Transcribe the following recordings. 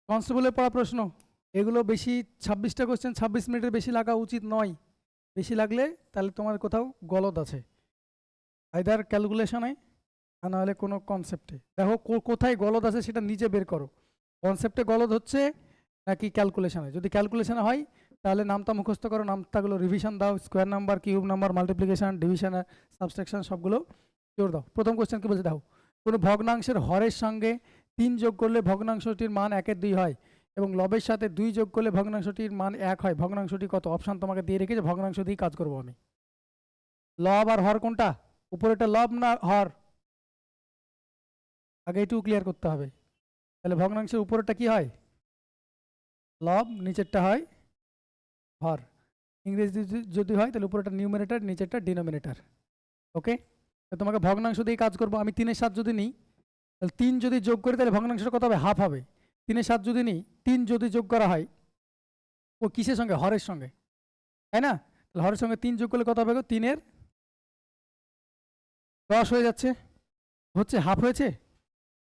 কনস্টেবলের পড়া প্রশ্ন এগুলো বেশি 26টা কোশ্চেন 26 মিনিটের বেশি লাগা উচিত নয়। বেশি লাগলে তাহলে তোমার কোথাও গলদ আছে, আইদার ক্যালকুলেশনে আর নাহলে কোনো কনসেপ্টে। দেখো কোথায় গলদ আছে সেটা নিজে বের করো, কনসেপ্টে গলদ হচ্ছে নাকি ক্যালকুলেশনে। যদি ক্যালকুলেশনে হয় তাহলে নামটা মুখস্থ করো, নামটাগুলো রিভিশন দাও, square number, cube number, multiplication, division, subtraction সবগুলো জোর দাও। প্রথম কোশ্চেন কি বলছে দেখো, কোনো ভগ্নাংশের হরের সঙ্গে 3 যোগ করলে ভগ্নাংশটির মান 1/2 হয় এবং লবের সাথে 2 যোগ করলে ভগ্নাংশটির মান 1 হয়। ভগ্নাংশটি কত? অপশান তোমাকে দিয়ে রেখেছে, ভগ্নাংশ দিয়ে কাজ করবো আমি। লব আর হর কোনটা? উপরেটা লব না হর? আগে একটু ক্লিয়ার করতে হবে। তাহলে ভগ্নাংশের উপরেরটা কি হয়? লব, নিচেরটা হয় হর। ইংরেজি যদি হয় তাহলে উপরেরটা নিউমারেটর, নিচেরটা ডিনোমিনেটর। ওকে, তোমাকে ভগ্নাংশ দিয়ে কাজ করবো। আমি 3 এর 7 যদি নিই তাহলে 3 যদি যোগ করি তাহলে ভগ্নাংশটা কত হবে? হাফ হবে। 3 এর 7 যদি নিই, 3 যদি যোগ করা হয় ও কিসের সঙ্গে? হরের সঙ্গে, তাই না? তাহলে হরের সঙ্গে 3 যোগ করলে কত হবে? 3 এর 10 হয়ে যাচ্ছে। হচ্ছে? হাফ হয়েছে?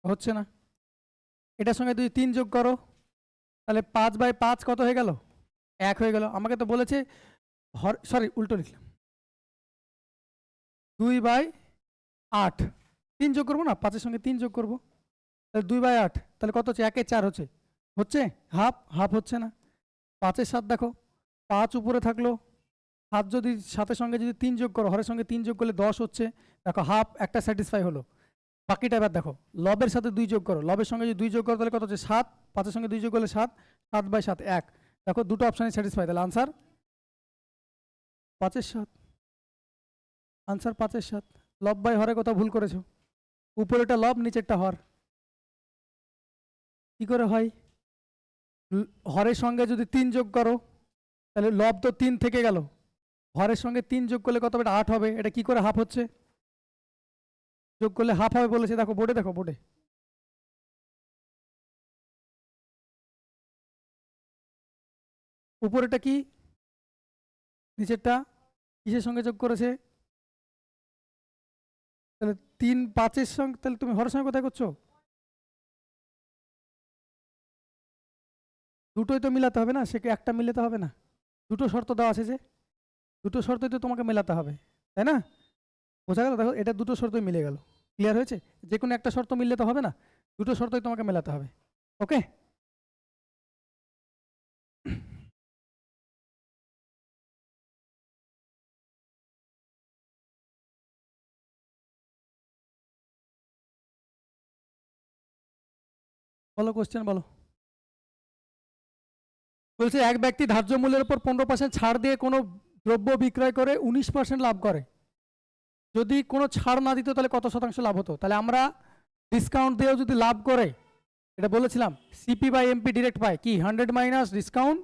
হচ্ছে না। এটার সঙ্গে যদি 3 যোগ করো তাহলে 5/5 কত হয়ে গেল? 1 হয়ে গেল। আমাকে তো বলেছে হর, সরি উল্টো লিখলাম, 2/8। 3 যোগ করবো না, 5-এর সঙ্গে 3 যোগ করবো, তাহলে 2/8। তাহলে কত হচ্ছে? 1-এ 4 হচ্ছে। হচ্ছে? হাফ, হাফ হচ্ছে না। 5-এর 7 দেখো, 5 উপরে থাকলো, 7 যদি 7-এর সঙ্গে যদি 3 যোগ করো, হরের সঙ্গে 3 যোগ করলে 10 হচ্ছে। দেখো হাফ, একটা স্যাটিসফাই হলো। বাকিটা এবার দেখো, লবের সাথে 2 যোগ করো, লবের সঙ্গে যদি 2 যোগ করো তাহলে কত হচ্ছে? 7। 5-এর সঙ্গে 2 যোগ করলে 7, 7/7 1। দেখো দুটো অপশানই স্যাটিসফাই, তাহলে আনসার 5-এর 7। আনসার 5-এর 7। লব বাই হরে কোথাও ভুল করেছো, উপরেটা লব, নিচেরটা হর। কি করে হয়? হরের সঙ্গে যদি 3 যোগ করো তাহলে লব তো 3 থেকে গেল, হরের সঙ্গে 3 যোগ করলে কত হবে? 8 হবে। এটা কি করে হাফ হচ্ছে? যোগ করলে হাফ হবে বলেছে, দেখো বোর্ডে, দেখো বোর্ডে। উপরেটা কি, নিচেরটা কিসের সঙ্গে যোগ করেছে? তাহলে 3 5-এর সঙ্গে, তাহলে তুমি হরের সঙ্গে কোথায় করছো? দুটোই তো মিলাতে হবে না, সে কি একটা মিলাতে হবে না? দুটো শর্ত দেওয়া আছে যে, দুটো শর্তই তো তোমাকে মেলাতে হবে, তাই না? বোঝা গেল? দেখো এটা দুটো শর্তই মিলে গেল। ক্লিয়ার হয়েছে? যে কোনো একটা শর্ত মিললে তো হবে না, দুটো শর্তই তোমাকে মেলাতে হবে। ওকে, বলো কোশ্চেন বলো। বলছে এক ব্যক্তি ধার্য মূল্যের উপর 15% ছাড় দিয়ে কোনো দ্রব্য বিক্রয় করে 19% লাভ করে। যদি কোনো ছাড় না দিত তাহলে কত শতাংশ লাভ হতো? তাহলে আমরা ডিসকাউন্ট দিয়েও যদি লাভ করে, এটা বলেছিলাম সিপি বাই এমপি ডিরেক্ট পায় কি? 100 minus discount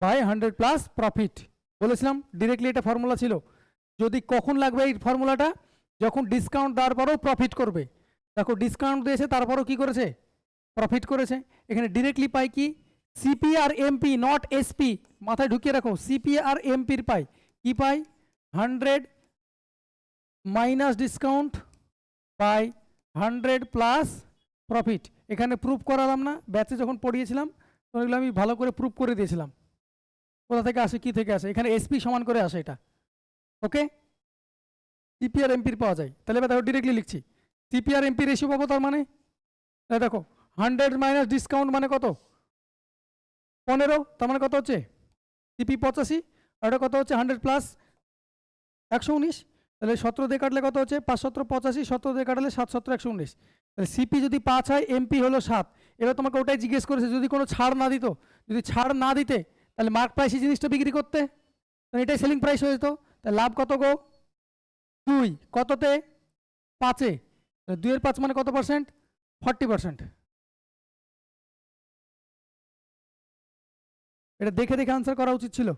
by 100 plus profit. বলেছিলাম ডিরেক্টলি, এটা ফর্মুলা ছিল। যদি কখন লাগবে এই ফর্মুলাটা? যখন ডিসকাউন্ট দেওয়ার পরেও প্রফিট করবে। দেখো ডিসকাউন্ট দিয়েছে তারপরেও কি করেছে? প্রফিট করেছে। এখানে ডিরেক্টলি পাই কি? সিপি আর এমপি, নট এসপি। মাথায় ঢুকিয়ে রাখো, সিপি আর এমপির পাই কি? পাই 100 minus discount by 100 plus profit. এখানে প্রুফ করালাম না? ব্যাচে যখন পড়িয়েছিলাম তখন এগুলো আমি ভালো করে প্রুফ করে দিয়েছিলাম কোথা থেকে আসে, কি থেকে আসে। এখানে এসপি সমান করে আসে এটা। ওকে, সিপি আর এমপির পাওয়া যায়। তাহলে এবার দেখো ডিরেক্টলি লিখছি, সিপি আর এমপি রেশিও পাবো। তার মানে দেখো 100 মাইনাস ডিসকাউন্ট মানে কত? 15। তার মানে কত হচ্ছে? সিপি 85 আর এটা কত হচ্ছে? 100 প্লাস 119। তাহলে 17 দিয়ে কাটলে কত হচ্ছে? 5 17 85, 17 দিয়ে কাটলে 7 17 119। তাহলে সিপি যদি 5 হয়, এমপি হলো 7। এবার তোমাকে ওটাই জিজ্ঞেস করেছে, যদি কোনো ছাড় না দিত, যদি ছাড় না দিতে তাহলে মার্ক প্রাইসে জিনিসটা বিক্রি করতে, তাহলে এটাই সেলিং প্রাইস হয়ে যেত। তাহলে লাভ কত গো? 2। কততে? 5-এ। 2-এর 5 মানে কত পার্সেন্ট? 40%। এটা দেখে দেখে আনসার করা উচিত ছিল।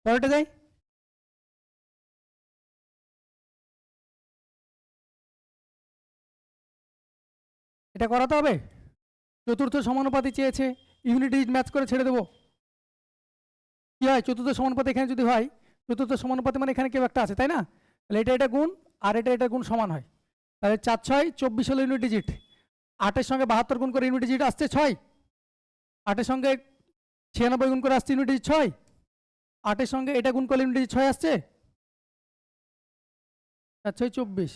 পরেরটা যাই। এটা করাতে হবে। চতুর্থ সমানুপাতি চেয়েছে, ইউনিট ডিজিট ম্যাচ করে ছেড়ে দেবো। কি হয়? চতুর্থ সমানুপাতি এখানে যদি হয়, চতুর্থ সমানুপাতি মানে এখানে কেউ একটা আছে, তাই না? তাহলে এটা এটা গুণ আর এটা এটা গুণ সমান হয়। তাহলে 4 6 24 হলো ইউনিট ডিজিট। 8-এর সঙ্গে 72 গুণ করে ইউনিট ডিজিট আসছে 6। 8-এর সঙ্গে 96 গুণ করে আসছে ইউনিট ডিজিট 6। 8-এর সঙ্গে এটা গুণ করলে ইউনিট ডিজিট 6 আসছে। 4 6 24,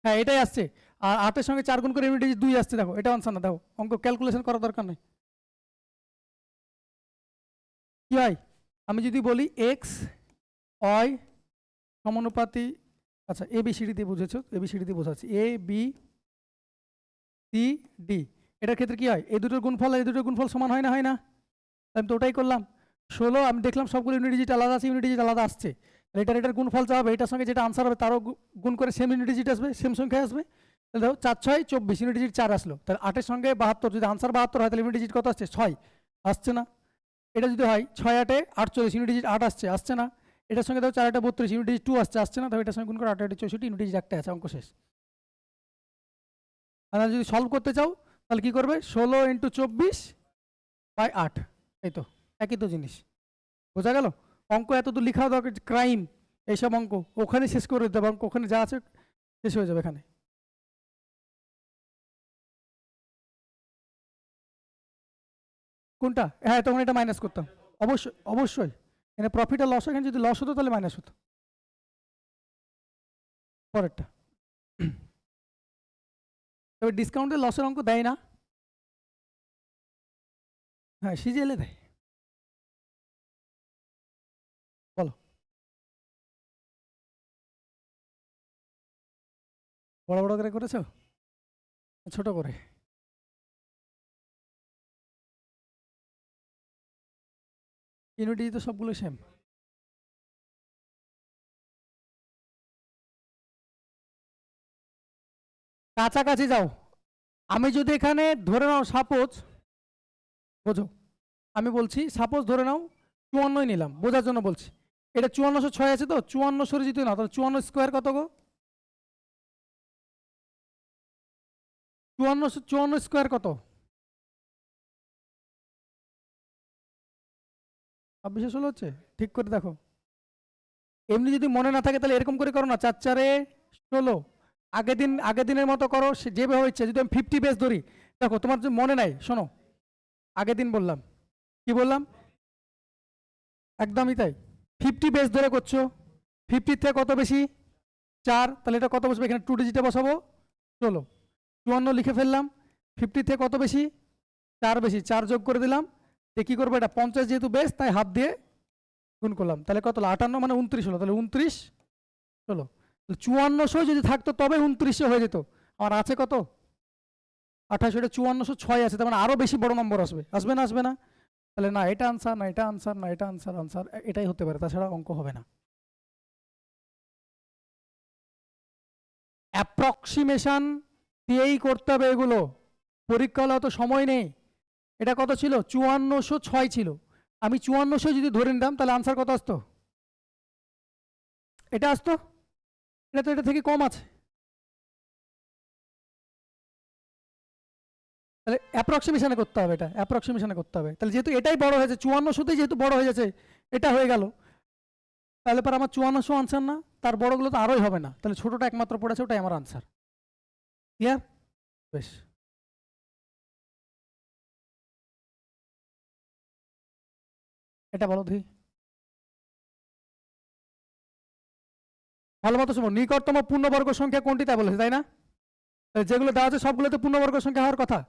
হ্যাঁ এটাই আসছে। আর 8-এর সঙ্গে 4 গুণ করে ইউনিট ডিজিট 2 আসছে। দেখো এটা আনসার না, দেখো অঙ্ক ক্যালকুলেশন করার দরকার নেই। কি হয় আমি যদি বলি এক্স ওয়াই সমানুপাতি, আচ্ছা এ বি সি ডি দিয়ে বুঝেছো, এ বি সি ডি দিয়ে বোঝাচ্ছি, এ বি সি ডি। এটার ক্ষেত্রে কি হয়, এই দুটোর গুণফল এই দুটোর গুণফল সমান হয় না, হয় না? আমি তো ওটাই করলাম। 16 আমি দেখলাম সবগুলো ইউনিট ডিজিট আলাদা আছে, ইউনিট ডিজিট আলাদা আসছে। এটার গুণফল যা হবে এটার সঙ্গে যেটা আনসার হবে তারও গুণ করে সেম ইউনিট ডিজিট আসবে, সেম সংখ্যা আসবে। তাহলে দেখো 4 6 24 ইউনিট ডিজিট 4 আসলো। তাহলে 8-এর সঙ্গে 72, যদি আনসার 72 হয় তাহলে ইউনিট ডিজিট কত আসছে 6 আসছে না? এটা যদি হয় 6 8 48 ইউনিট ডিজিট 8 আসছে, আসছে না? এটার সঙ্গে দেখো 4 8 32 ইউনিট ডিজিট 2 আসছে, আসছে না? দেখো এটার সঙ্গে গুণ করে 8 8 64 ইউনিট ডিজিট একটা আছে, অঙ্ক শেষ। আর যদি সলভ করতে চাও তাহলে কি করবে, 16 × 24/8, এই তো একই তো জিনিস। বোঝা গেল? অঙ্ক এত দূর লেখা দরকার, ক্রাইম এইসব অঙ্ক ওখানে শেষ করে দিতে হবে, অঙ্ক ওখানে যা আছে শেষ হয়ে যাবে এখানে। কোনটা? হ্যাঁ তখন এটা মাইনাস করতাম, অবশ্যই অবশ্যই। এখানে প্রফিট আর লস, এখানে যদি লস হতো তাহলে মাইনাস হতো। পরেরটা, তবে ডিসকাউন্টে লসের অঙ্ক দেয় না। হ্যাঁ সিজিএলে দেয়। বলো, বড় বড় করে করেছো ছোট করে? ইউনিটি তো সবগুলো সেম। কাছাকাছি যাও। আমি যদি এখানে ধরে নাও সাপোজ, বোঝো আমি বলছি সাপোজ ধরে নাও 54 নিলাম, বোঝার জন্য বলছি। এটা 5406 আছে তো, 54 যদি না তাহলে 54 স্কোয়ার কত গো? 54 স্কোয়ার কত? 2616 হচ্ছে? ঠিক করে দেখো। এমনি যদি মনে না থাকে তাহলে এরকম করে করো না, 4 4 16। আগের দিনের মতো করো, যেভাবে ইচ্ছে। যদি আমি 50 বেস ধরি, দেখো তোমার যদি মনে নাই শোনো, আগের দিন বললাম কি বললাম, একদমই তাই। 50 বেস ধরে করছো, 50 থেকে কত বেশি 4, তাহলে এটা কত বসবে, এখানে 2 ডিজিটে বসাবো 16। 54 লিখে ফেললাম। 50 থেকে কত বেশি 4 বেশি, 4 যোগ করে দিলাম। কি করবো, এটা 50 যেহেতু বেস তাই হাফ দিয়ে গুণ করলাম, তাহলে কত হলো 58 মানে 29 হলো, তাহলে 29 হলো। 5400 যদি থাকতো তবে 2900 হয়ে যেত, আমার আছে কত 28, এটা 5406 আছে, তার মানে আরো বেশি বড় নম্বর আসবে, আসবে না আসবে না? তাহলে না এটা আনসার, না এটা আনসার, না এটা আনসার, আনসার এটাই হতে পারে, তাছাড়া অঙ্ক হবে না। অ্যাপ্রক্সিমেশন দিয়েই করতে হবে এগুলো, পরীক্ষা হলে অত সময় নেই। এটা কত ছিল 5406 ছিল, আমি 5400 যদি ধরে নিতাম তাহলে আনসার কত আসতো, এটা আসতো। এটা তো এটা থেকে কম আছে, তাহলে অ্যাপ্রক্সিমেশনে করতে হবে, এটা অ্যাপ্রক্সিমেশনে করতে হবে। তাহলে যেহেতু এটাই বড় হয়েছে 5400তেই যেহেতু বড় হয়ে যাচ্ছে, এটা হয়ে গেল, তাহলে পর আমার 5400 আনসার না, তার বড়গুলো তো আরোই হবে না, তাহলে ছোটটা একমাত্র পড়েছে, ওটাই আমার আনসার। ক্লিয়ার? বেশ, এটা বলো দেখি ভালো মতো শোনো। নিকটতম পূর্ণবর্গ সংখ্যা কোনটি তা বলেছে, তাই না? যেগুলো দেওয়া আছে সবগুলো তো পূর্ণবর্গ সংখ্যা হওয়ার কথা।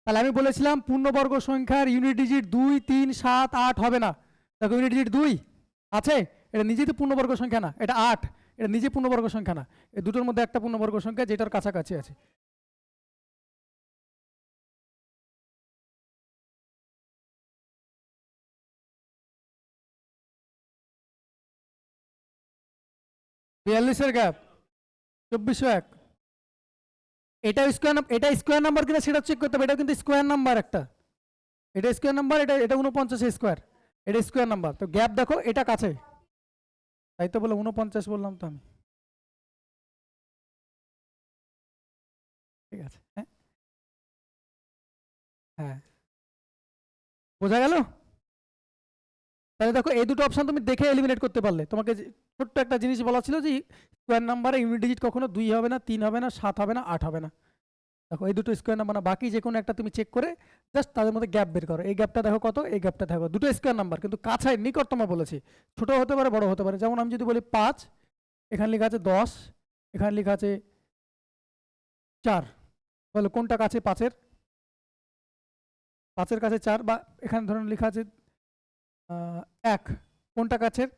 তাহলে আমি বলেছিলাম পূর্ণবর্গ সংখ্যার ইউনিট ডিজিট 2 3 7 8 হবে না। দেখো ইউনিট ডিজিট 2 আছে, এটা নিজেই তো পূর্ণবর্গ সংখ্যা না, এটা 8, এটা নিজে পূর্ণবর্গ সংখ্যা না। এই দুটোর মধ্যে একটা পূর্ণবর্গ সংখ্যা যেটার কাছাকাছি আছে। বিয়াল্লিশের গ্যাপ 2401, এটা স্কোয়ার নাম্বার কিনা সেটা চেক করতে হবে, এটা কিন্তু স্কোয়ার নাম্বার একটা, এটা স্কোয়ার নাম্বার, এটা এটা 49 স্কোয়ার, এটা স্কোয়ার নাম্বার, তো গ্যাপ দেখো এটা কাছে, তাই তো বলে 49 বললাম তো আমি। ঠিক আছে, হ্যাঁ হ্যাঁ বোঝা গেল? তাহলে দেখো এই দুটো অপশন তুমি দেখে এলিমিনেট করতে পারলে। তোমাকে ছোট্ট একটা জিনিস বলা ছিল যে স্কোয়ার নাম্বারে ইউনিট ডিজিট কখনো 2 হবে না, 3 হবে না, 7 হবে না, 8 হবে না। দেখো এই দুটো স্কোয়ার নাম্বার না, বাকি যে কোনো একটা তুমি চেক করে জাস্ট তাদের মধ্যে গ্যাপ বের করো। এই গ্যাপটা দেখো কত, এই গ্যাপটা দেখো, দুটো স্কোয়ার নাম্বার কিন্তু কাছাই নিকটতম বলেছি। ছোট হতে পারে, বড় হতে পারে। যেমন আমি যদি বলি 5, এখানে লেখা আছে 10, এখানে লেখা আছে 4, তাহলে কোনটা কাছে 5-এর? 5-এর কাছে 4, বা এখানে ধরুন লেখা আছে 1, কোনটা কাছের?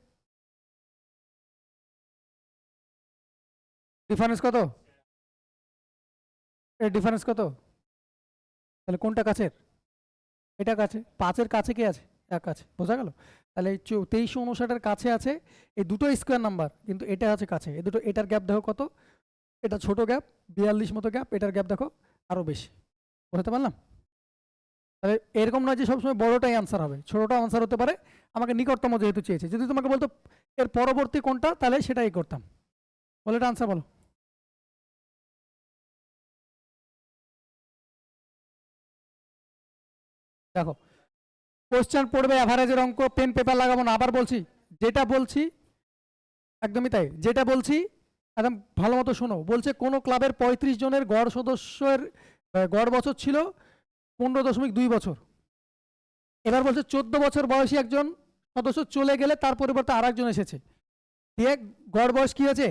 ডিফারেন্স কত? এর ডিফারেন্স কত? তাহলে কোনটা কাছের? এটা কাছে। 5-এর কাছে কি আছে? 1 আছে। বোঝা গেল? তাহলে এই 2359-এর কাছে আছে এই দুটো স্কোয়ার নাম্বার, কিন্তু এটা আছে কাছে। এই দুটো, এটার গ্যাপ দেখো কত, এটা ছোট গ্যাপ 42 মতো গ্যাপ, এটার গ্যাপ দেখো আরো বেশি। বুঝতে পারলাম? তাহলে এরকম নয় যে সবসময় বড়টাই আনসার হবে, ছোটটা আনসার হতে পারে। আমাকে নিকটতম যেহেতু চেয়েছে, যদি তোমাকে বলতো এর পরবর্তী কোনটা, তাহলে সেটাই করতাম। বলে এটা আনসার বলো। দেখো কোশ্চেন পড়বে, অ্যাভারেজের অঙ্ক, পেন পেপার লাগাবো না। আবার বলছি, যেটা বলছি একদমই তাই, যেটা বলছি একদম ভালো মতো শোনো। বলছে কোনো ক্লাবের 35 জনের গড় সদস্যের গড় বছর ছিল 15.2 বছর। এবার বলছে 14 বছর বয়সী একজন সদস্য চলে গেলে তার পরিবর্তে আর একজন এসেছে, দিয়ে গড় বয়স কি হয়েছে?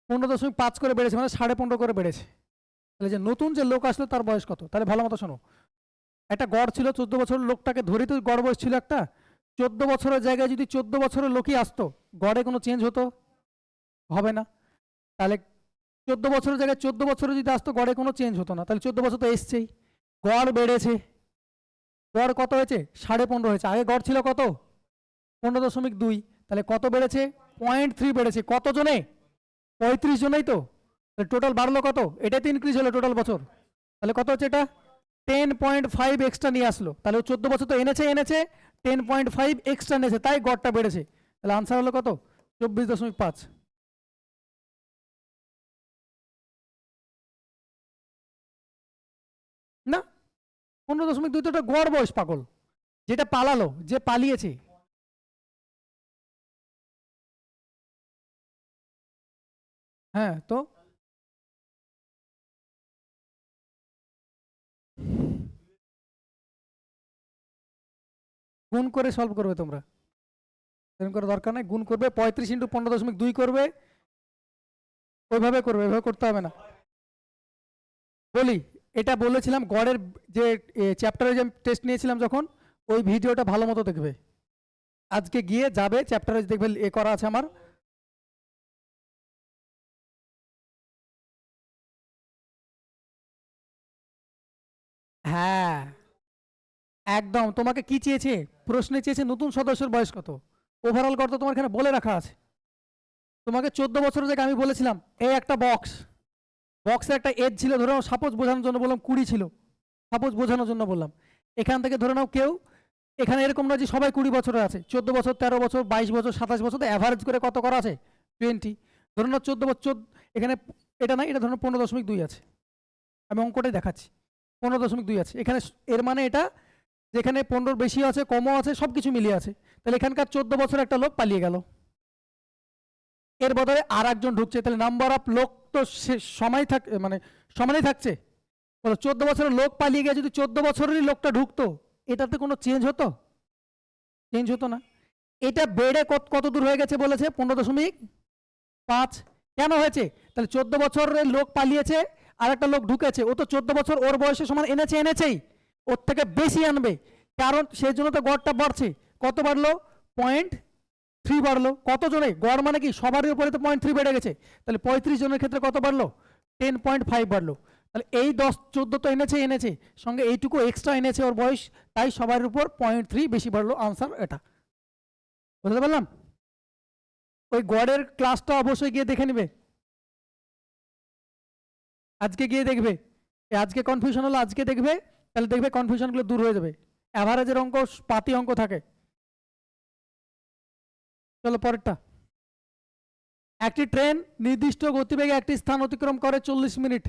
15.5 করে বেড়েছে, মানে 15.5 করে বেড়েছে। তাহলে যে নতুন যে লোক আসলো তার বয়স কত? তাহলে ভালো মতো শোনো, একটা গড় ছিল 14 বছর, লোকটাকে ধরি তো গড় বয়স ছিল একটা। 14 বছরের জায়গায় যদি 14 বছরের লোকই আসতো, গড়ে কোনো চেঞ্জ হতো? হবে না। তাহলে 14 বছরের জায়গায় 14 বছরে যদি আসতো, গড়ে কোনো চেঞ্জ হতো না। তাহলে 14 বছর তো এসছেই, গড় বেড়েছে। গড় কত হয়েছে? 15.5 হয়েছে। আগে গড় ছিল কত? 15.2। তাহলে কত বেড়েছে? 0.3 বেড়েছে। কত জনে? 35 জনেই তো। তাহলে টোটাল বাড়লো কত? এটাই তো ইনক্রিজ হলো টোটাল বছর। তাহলে কত হচ্ছে এটা? 10.5 এক্সট্রা নিয়ে আসলো। তাহলে 14 বছর তো এনেছে 10.5 এক্সট্রা এনেছে, তাই গড়টা বেড়েছে। তাহলে আনসার হলো কত? 24.5। না, 15.2 তো একটা গড় বয়স পাগল, যেটা পালালো, যে পালিয়েছে। হ্যাঁ তো গুণ করে সলভ করবে তোমরা, এরকম করে দরকার নাই। গুণ করবে, 35 ইন্টু 15.2 করবে, ওইভাবে করবে, এভাবে করতে হবে না। বলি, এটা বলেছিলাম গড়ের যে চ্যাপ্টারে যে টেস্ট নিয়েছিলাম যখন, ওই ভিডিওটা ভালো মতো দেখবে। আজকে গিয়ে যাবে চ্যাপ্টারে, দেখবে এ করা আছে আমার। হ্যাঁ একদম। তোমাকে কি চেয়েছে? প্রশ্নে চেয়েছে নতুন সদস্যের বয়স কত। ওভারঅল কত তোমার এখানে বলে রাখা আছে। তোমাকে 14 বছরের জায়গায় আমি বলেছিলাম এই একটা বক্স, বক্সের একটা এজ ছিল, ধরে নাও সাপোজ বোঝানোর জন্য বললাম 20 ছিল, সাপোজ বোঝানোর জন্য বললাম। এখান থেকে ধরে নাও কেউ, এখানে এরকম না যে সবাই 20 বছরের আছে, 14 বছর, 13 বছর, 22 বছর, 27 বছর, অ্যাভারেজ করে কত করা আছে? 20। ধরে নাও 14 বছর, এখানে এটা নাই, এটা ধরুন 15.2 আছে। আমি অঙ্কটাই দেখাচ্ছি, 15.2 আছে এখানে। এর মানে এটা যেখানে 15 বেশি আছে, কমও আছে, সব কিছু মিলিয়ে আছে। তাহলে এখানকার 14 বছর একটা লোক পালিয়ে গেল, এর বদলে আর একজন ঢুকছে। তাহলে নাম্বার অফ লোক তো সময় থাক, মানে সমানই থাকছে। বলো 14 বছরের লোক পালিয়ে গিয়ে যদি 14 বছরেরই লোকটা ঢুকতো, এটাতে কোনো চেঞ্জ হতো? চেঞ্জ হতো না। এটা বেড়ে কত দূর হয়ে গেছে বলেছে? 15.5। কেন হয়েছে? তাহলে 14 বছরের লোক পালিয়েছে, আর একটা লোক ঢুকেছে, ও তো 14 বছর ওর বয়সের সমান এনেছেই, ওর থেকে বেশি আনবে, কারণ সেই জন্য তো গড়টা বাড়ছে। কত বাড়লো? 0.3 বাড়লো। কত জনে? গড় মানে কি সবারই উপরে তো 0.3 বেড়ে গেছে। তাহলে 35 জনের ক্ষেত্রে কত বাড়লো? 10.5 বাড়লো। তাহলে এই 10-14 তো এনেছে, সঙ্গে এইটুকু এক্সট্রা এনেছে ওর বয়স, তাই সবার উপর 0.3 বেশি বাড়লো। আনসার এটা। বুঝতে পারলাম? ওই গড়ের ক্লাসটা অবশ্যই গিয়ে দেখে নিবে, আজকে গিয়ে দেখবে। আজকে কনফিউশন হলো, আজকে দেখবে, তাহলে দেখবে কনফিউশনগুলো দূর হয়ে যাবে। অ্যাভারেজের অঙ্ক পাতি অঙ্ক থাকে। চলো পরেরটা। একটি ট্রেন নির্দিষ্ট গতিবেগে একটি স্থান অতিক্রম করে 40 মিনিট।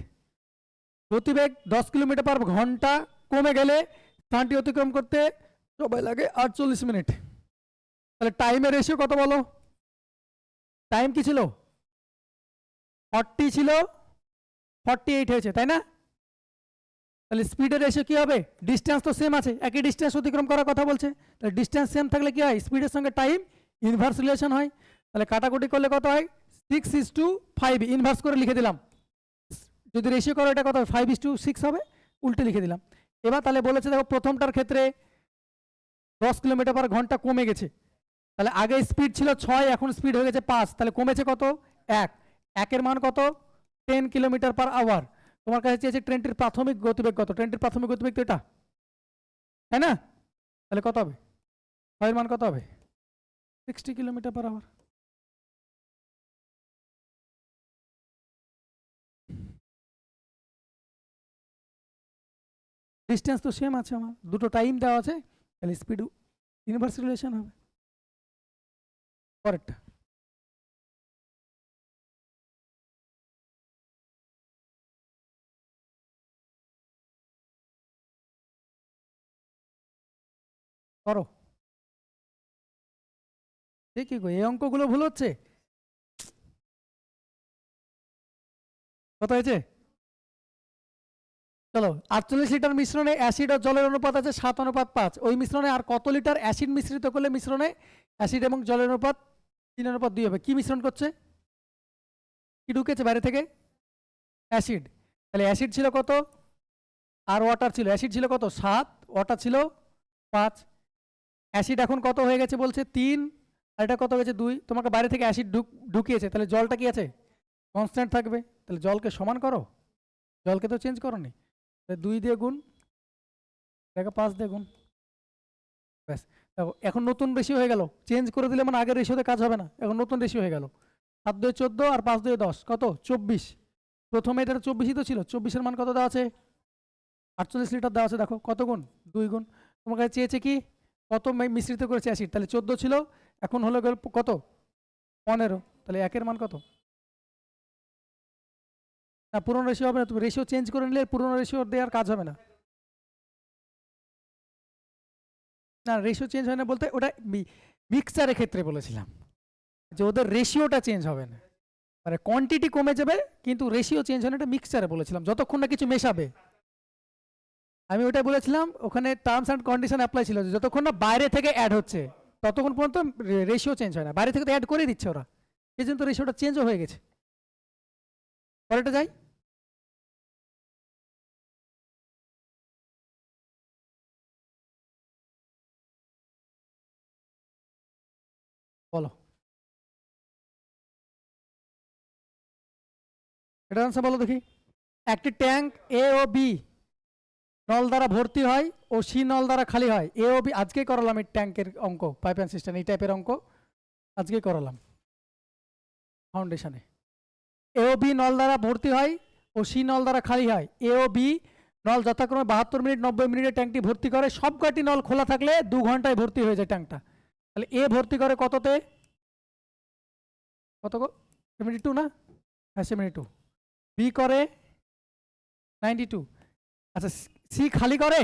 গতিবেগ 10 কিলোমিটার পার ঘন্টা কমে গেলে স্থানটি অতিক্রম করতে সময় লাগে 48 মিনিট। তাহলে টাইমের রেশিও কত বলো? টাইম কি ছিল? 40 ছিল, 48 হয়েছে, তাই না? তাহলে স্পিডের রেশিও কি হবে? ডিস্টেন্স তো সেম আছে, একই ডিস্টেন্স অতিক্রম করার কথা বলছে, তাহলে ডিস্টেন্স সেম থাকলে কি হয়? স্পিডের সঙ্গে টাইম ইনভার্স রিলেশন হয়। তাহলে কাটাকুটি করলে কত হয়? 6:5 ইনভার্স করে লিখে দিলাম। যদি রেশিও করো এটা কত হবে? 5:6 হবে, উল্টে লিখে দিলাম। এবার তাহলে বলেছে দেখো প্রথমটার ক্ষেত্রে 10 কিলোমিটার পার ঘন্টা কমে গেছে। তাহলে আগে স্পিড ছিল 6, এখন স্পিড হয়ে গেছে 5, তাহলে কমেছে কত? 1। একের মান কত? 10 কিলোমিটার পার আওয়ার। তোমার কাছে চেয়েছে ট্রেনটির প্রাথমিক গতিবেগ কত? ট্রেনটির প্রাথমিক গতিবেগ তো এটা, তাই না? তাহলে কত হবে? এর মান কত হবে? 60 কিলোমিটার পার আওয়ার। ডিস্টেন্স তো সেম আছে, আমার দুটো টাইম দেওয়া আছে, তাহলে স্পিড ইনভার্স রিলেশন হবে। পরেরটা করো। দেখি গো এই অঙ্কগুলো ভুল হচ্ছে। কত হয়েছে? চলো, 48 লিটার মিশ্রণে অ্যাসিড ও জলের অনুপাত আছে 7:5। ওই মিশ্রণে আর কত লিটার অ্যাসিড মিশ্রিত করলে মিশ্রণে অ্যাসিড এবং জলের অনুপাত 3:2 হবে? কি মিশ্রণ করছে? কি ঢুকেছে বাইরে থেকে? অ্যাসিড। তাহলে অ্যাসিড ছিল কত আর ওয়াটার ছিল? অ্যাসিড ছিল কত? 7, ওয়াটার ছিল 5। অ্যাসিড এখন কত হয়ে গেছে বলছে? 3, আর এটা কত হয়েছে? 2। তোমাকে বাইরে থেকে অ্যাসিড ঢুকিয়েছে, তাহলে জলটা কি আছে? কনস্ট্যান্ট থাকবে। তাহলে জলকে সমান করো, জলকে তো চেঞ্জ করো নি, 2 দিয়ে গুণ, দেখো 5 দিয়ে গুণ, ব্যাস। দেখো এখন নতুন রেশিও হয়ে গেল, চেঞ্জ করে দিলে মানে আগের রেশিওতে কাজ হবে না, এখন নতুন রেশিও হয়ে গেল। 7 2 14 আর 5 2 10, কত? 24। প্রথমে এটা 24ই তো ছিল, 24-এর মান কত দেওয়া আছে? 48 লিটার দেওয়া আছে। দেখো কত গুণ? 2 গুণ। তোমার কাছে চেয়েছে কি? কত মিশ্রিত করেছে অ্যাসিড? তাহলে 14 ছিল, এখন হলো গেল কত? 15। তাহলে একের মান কত? না, পুরনো রেশিও হবে না, তুমি রেশিও চেঞ্জ করে নিলে পুরনো রেশিও দেওয়ার কাজ হবে না। না, রেশিও চেঞ্জ হয় না বলতে ওটা মিক্সচারের ক্ষেত্রে বলেছিলাম যে ওদের রেশিওটা চেঞ্জ হবে না, মানে কোয়ান্টিটি কমে যাবে কিন্তু রেশিও চেঞ্জ হয় না, এটা মিক্সচারে বলেছিলাম, যতক্ষণ না কিছু মেশাবে। আমি ওটাই বলেছিলাম, ওখানে টার্মস অ্যান্ড কন্ডিশন অ্যাপ্লাই ছিল, যতক্ষণ না বাইরে থেকে অ্যাড হচ্ছে ততক্ষণ পর্যন্ত রেশিও চেঞ্জ হয় না, বাইরে থেকে তো অ্যাড করে দিচ্ছে ওরা, সেই জন্য তো রেশিওটা চেঞ্জও হয়ে গেছে। পরেরটা যাই। বলো, এটা আনসার বলো দেখি। একটি ট্যাঙ্ক এ ও বি নল দ্বারা ভর্তি হয় ও সি নল দ্বারা খালি হয়। এ ও বি আজকেই করালাম, এই ট্যাঙ্কের অঙ্ক, পাইপ অ্যান্ড সিস্টেম এই টাইপের অঙ্ক আজকেই করালাম ফাউন্ডেশনে। এ ও বি নল দ্বারা ভর্তি হয় ও সি নল দ্বারা খালি হয়। এ ও বি নল যথাক্রমে 72 মিনিট 90 মিনিটে ট্যাঙ্কটি ভর্তি করে, সব কয়টি নল খোলা থাকলে 2 ঘন্টায় ভর্তি হয়ে যায় ট্যাঙ্কটা। তাহলে এ ভর্তি করে কততে? কত গো? 72 না? হ্যাঁ 72। বি করে 92। আচ্ছা, সি খালি করে?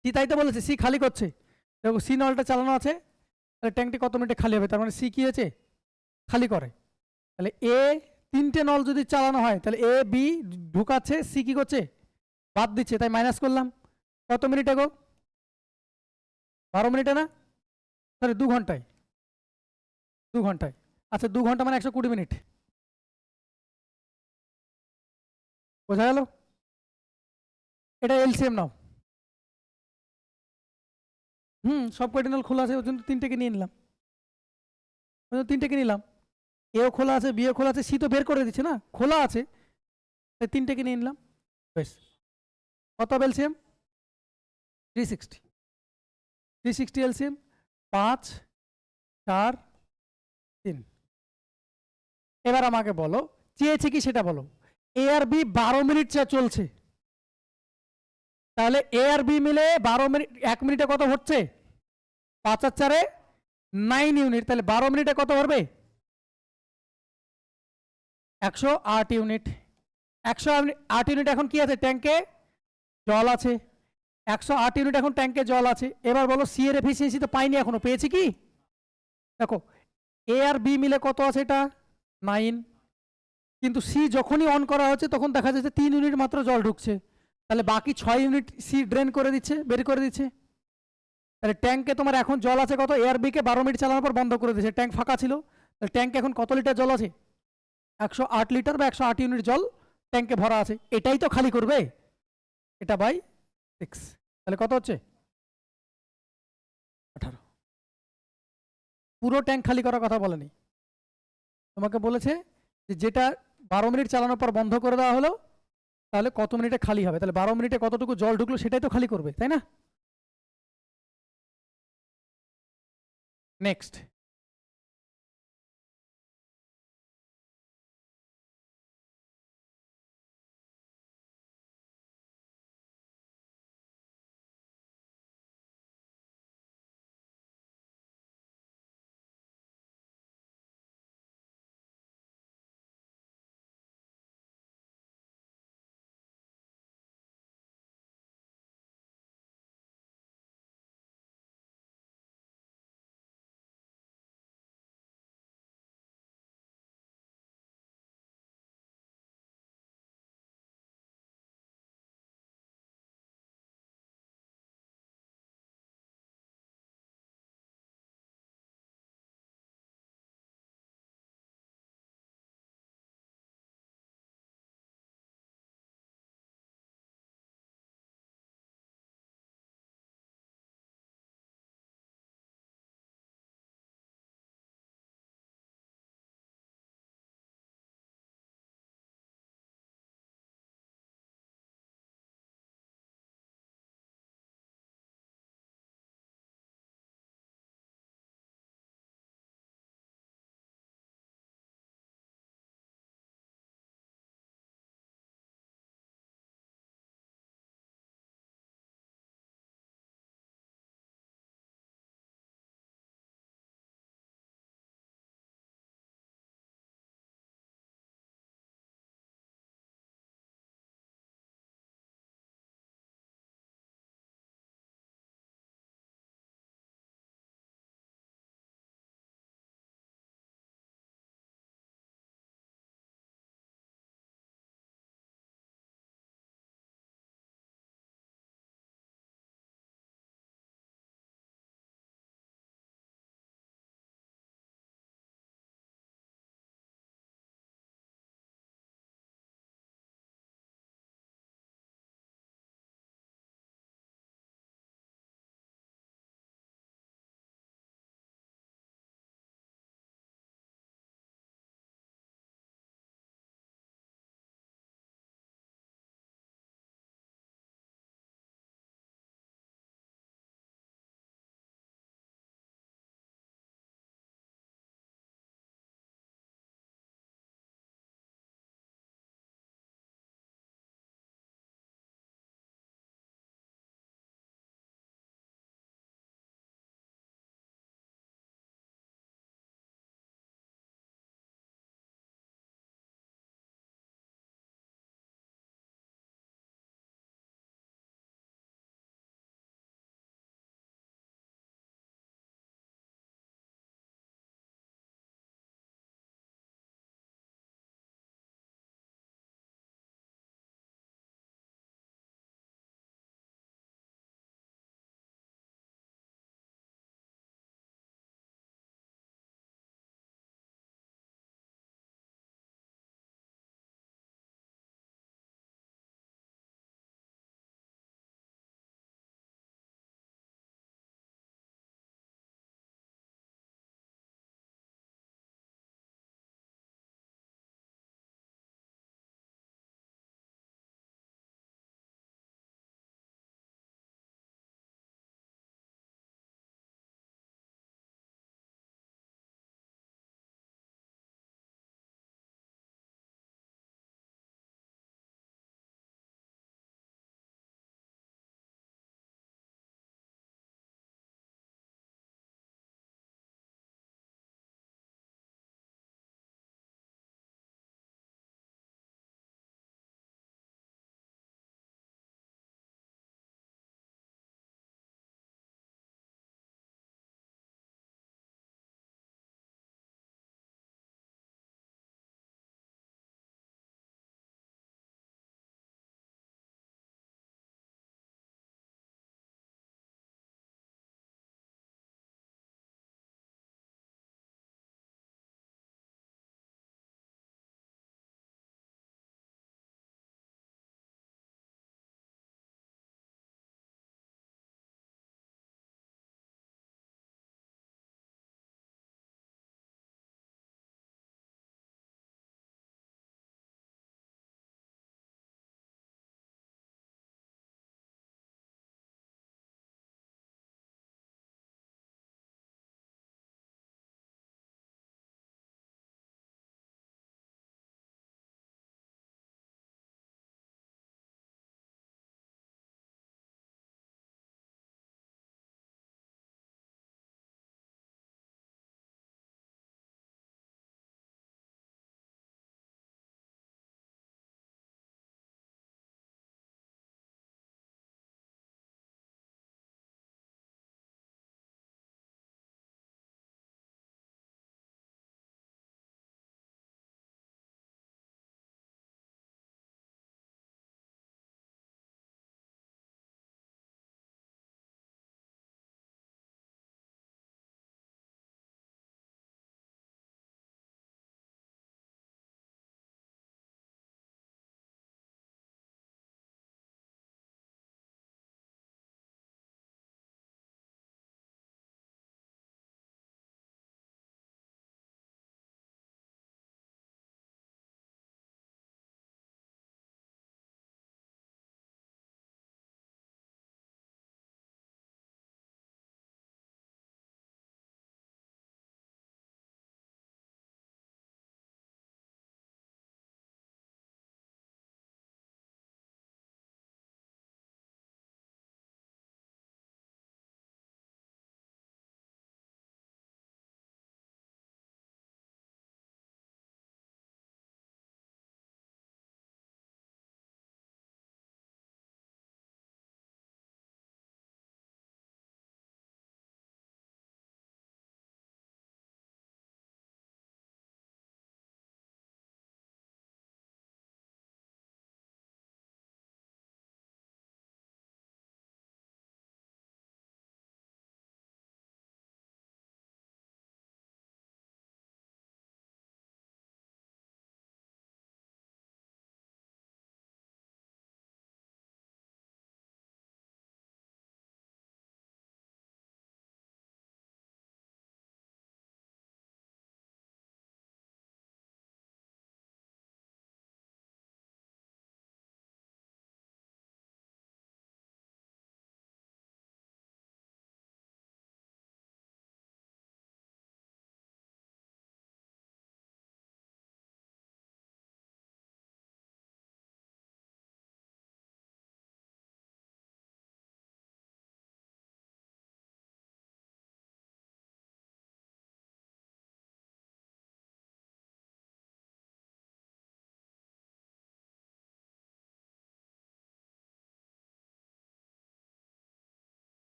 সি তাই তো বলেছে, সি খালি করছে। দেখো সি নলটা চালানো আছে, তাহলে ট্যাঙ্কটি কত মিনিটে খালি হবে? তার মানে সি কি হয়েছে? খালি করে। তাহলে এ 3টে নল যদি চালানো হয়, তাহলে এ বি ঢুকাচ্ছে, সি কি করছে? বাদ দিচ্ছে, তাই মাইনাস করলাম। কত মিনিটে গো? 12 মিনিটে না? সরি 2 ঘন্টায়, 2 ঘন্টায়। আচ্ছা 2 ঘন্টা মানে 120 মিনিট, বোঝা গেল? এটা এলসিএম নাও। সব কয়টি নল খোলা আছে, ওই জন্য 3টেকে নিয়ে নিলাম, ওই জন্য 3টেকে নিলাম। এও খোলা আছে, বিও খোলা আছে, সি তো বের করে দিচ্ছে না, খোলা আছে, তাই 3টেকে নিয়ে নিলাম। বেশ, কত এলসিএম? 360। 360 এলসিএম 5 4 3। এবার আমাকে বলো চেয়েছে কি সেটা বলো। এ আর বি 12 মিনিট চলছে, তাহলে এ আর বি মিলে 12 মিনিট, 1 মিনিটে কত হচ্ছে? 5 আর 4 9 ইউনিট, তাহলে 12 মিনিটে কত হবে? 108 ইউনিট। 108 ইউনিট। এখন কি আছে ট্যাঙ্কে? জল আছে। 108 ইউনিট এখন ট্যাঙ্কে জল আছে। এবার বলো সি এর এফিসিয়েন্সি তো পাইনি এখনো, পেয়েছি কি? দেখো এ আর বি মিলে কত আছে, এটা 9, কিন্তু সি যখনই অন করা হচ্ছে তখন দেখা যাচ্ছে 3 ইউনিট মাত্র জল ঢুকছে, তাহলে বাকি 6 ইউনিট সি ড্রেন করে দিচ্ছে, বের করে দিচ্ছে। তাহলে ট্যাঙ্কে তোমার এখন জল আছে কত, এ আর বি কে 12 মিনিট চালানোর পর বন্ধ করে দিচ্ছে, ট্যাঙ্ক ফাঁকা ছিল। তাহলে ট্যাঙ্কে এখন কত লিটার জল আছে? 108 লিটার বা 108 ইউনিট জল ট্যাঙ্কে ভরা আছে, এটাই তো খালি করবে, এটা বাই 6, তাহলে কত হচ্ছে? 18। পুরো ট্যাঙ্ক খালি করার কথা বলেনি, তোমাকে বলেছে যে যেটা 12 মিনিট চালানোর পর বন্ধ করে দেওয়া হলো তাহলে কত মিনিটে খালি হবে, তাহলে 12 মিনিটে কতটুকু জল ঢুকলো সেটাই তো খালি করবে, তাই না? নেক্সট।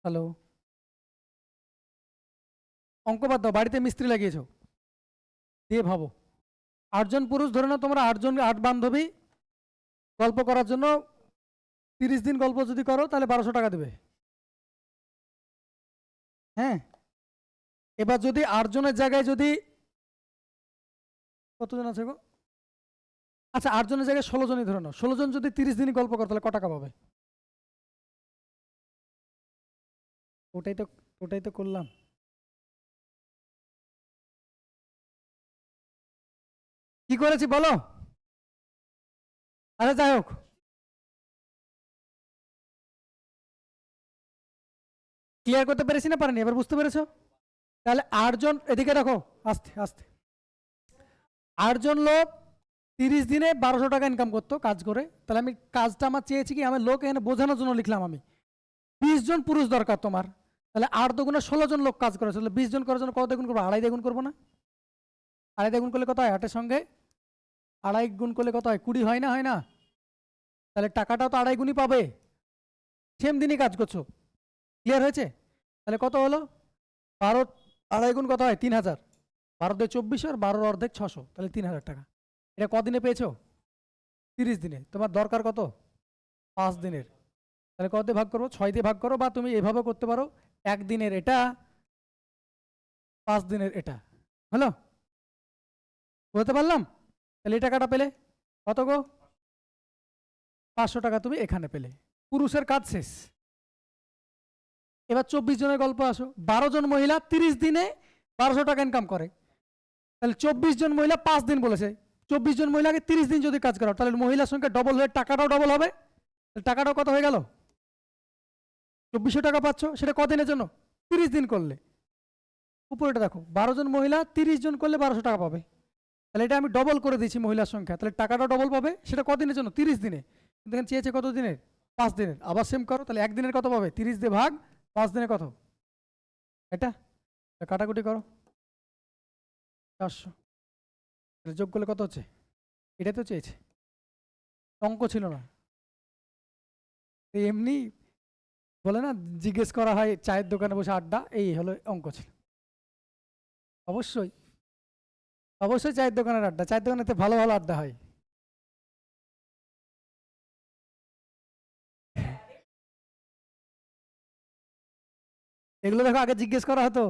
হ্যালো, অঙ্ক বাদ দাও, বাড়িতে মিস্ত্রি লাগিয়েছো, দিয়ে ভাবো 8 জন পুরুষ, ধরে নাও তোমরা 8 বান্ধবী গল্প করার জন্য 30 দিন গল্প যদি করো তাহলে 1200 টাকা দেবে। হ্যাঁ, এবার যদি 8 জনের জায়গায় যদি কতজন আছে গো, আচ্ছা 8 জনের জায়গায় 16 জনই ধরে নাও, 16 জন যদি 30 দিনই গল্প করো তাহলে ক টাকা পাবে? ওটাই তো করলাম। কি করেছি বলো? আরে যাই হোক, ক্লিয়ার করতে পেরেছি না পারিনি? এবার বুঝতে পেরেছো? তাহলে 8 জন, এদিকে রাখো, আস্তে আস্তে, 8 জন লোক 30 দিনে 1200 টাকা ইনকাম করতো কাজ করে। তাহলে আমি কাজটা আমার চেয়েছি কি, আমি লোক এখানে বোঝানোর জন্য লিখলাম আমি 20 জন পুরুষ দরকার তোমার, তাহলে 8 দুগুণে 16 জন লোক কাজ করে, তাহলে 20 জন করার জন্য কত গুণ করবো? 2.5 দিয়ে গুণ করবো না? 2.5 দিয়ে গুণ করলে কত হয়? 8-এর সঙ্গে 2.5 গুণ করলে কত হয়? 20 হয় না? হয় না? তাহলে টাকাটাও তো 2.5 গুণই পাবে, সেম দিনই কাজ করছো। ক্লিয়ার হয়েছে? তাহলে কত হলো? 12 2.5 গুণ কত হয়? 3000। 12 দিয়ে 24 আর 12 অর্ধেক 600, তাহলে 3000 টাকা। এটা কদিনে পেয়েছো? 30 দিনে। তোমার দরকার কত? 5 দিনের। তাহলে কত দিয়ে ভাগ করবো? 6 দিয়ে ভাগ করো, বা তুমি এভাবে করতে পারো, 1 দিনের এটা, 5 দিনের এটা। হলো? বলতে পারলাম? তাহলে এই টাকাটা পেলে কত গো? 500 টাকা তুমি এখানে পেলে। পুরুষের কাজ শেষ। এবার 24 জনের গল্প আসো। 12 জন মহিলা 30 দিনে 1200 টাকা ইনকাম করে, তাহলে 24 জন মহিলা 5 দিন বলেছে। 24 জন মহিলাকে 30 দিন যদি কাজ করো, তাহলে মহিলার সংখ্যা ডবল হয়ে টাকাটাও ডবল হবে। টাকাটাও কত হয়ে গেল? 2400 টাকা পাচ্ছ, সেটা কদিনের জন্য? 30 দিন করলে। উপরেটা দেখো, 12 জন মহিলা 30 জন করলে 1200 টাকা পাবে। তাহলে এটা আমি ডবল করে দিচ্ছি মহিলার সংখ্যা, তাহলে টাকাটাও ডবল পাবে। সেটা কদিনের জন্য? 30 দিনে। কিন্তু এখানে চেয়েছে কত দিনের? 5 দিনের। আবার সেম করো, তাহলে 1 দিনের কত পাবে? 30 দিয়ে ভাগ 5 দিনে কত? এটা কাটাকুটি করো, 400। যোগ করলে কত হচ্ছে? এটাই তো চেয়েছে, অঙ্ক ছিল না। এমনি বলে না, জিজ্ঞেস করা হয় চায়ের দোকানে বসে আড্ডা, এই হলো অঙ্ক ছিল। অবশ্যই অবশ্যই চায়ের দোকানের আড্ডা, চায়ের দোকানেতে ভালো ভালো আড্ডা হয়। এগুলো দেখো, আগে জিজ্ঞেস করা হতো।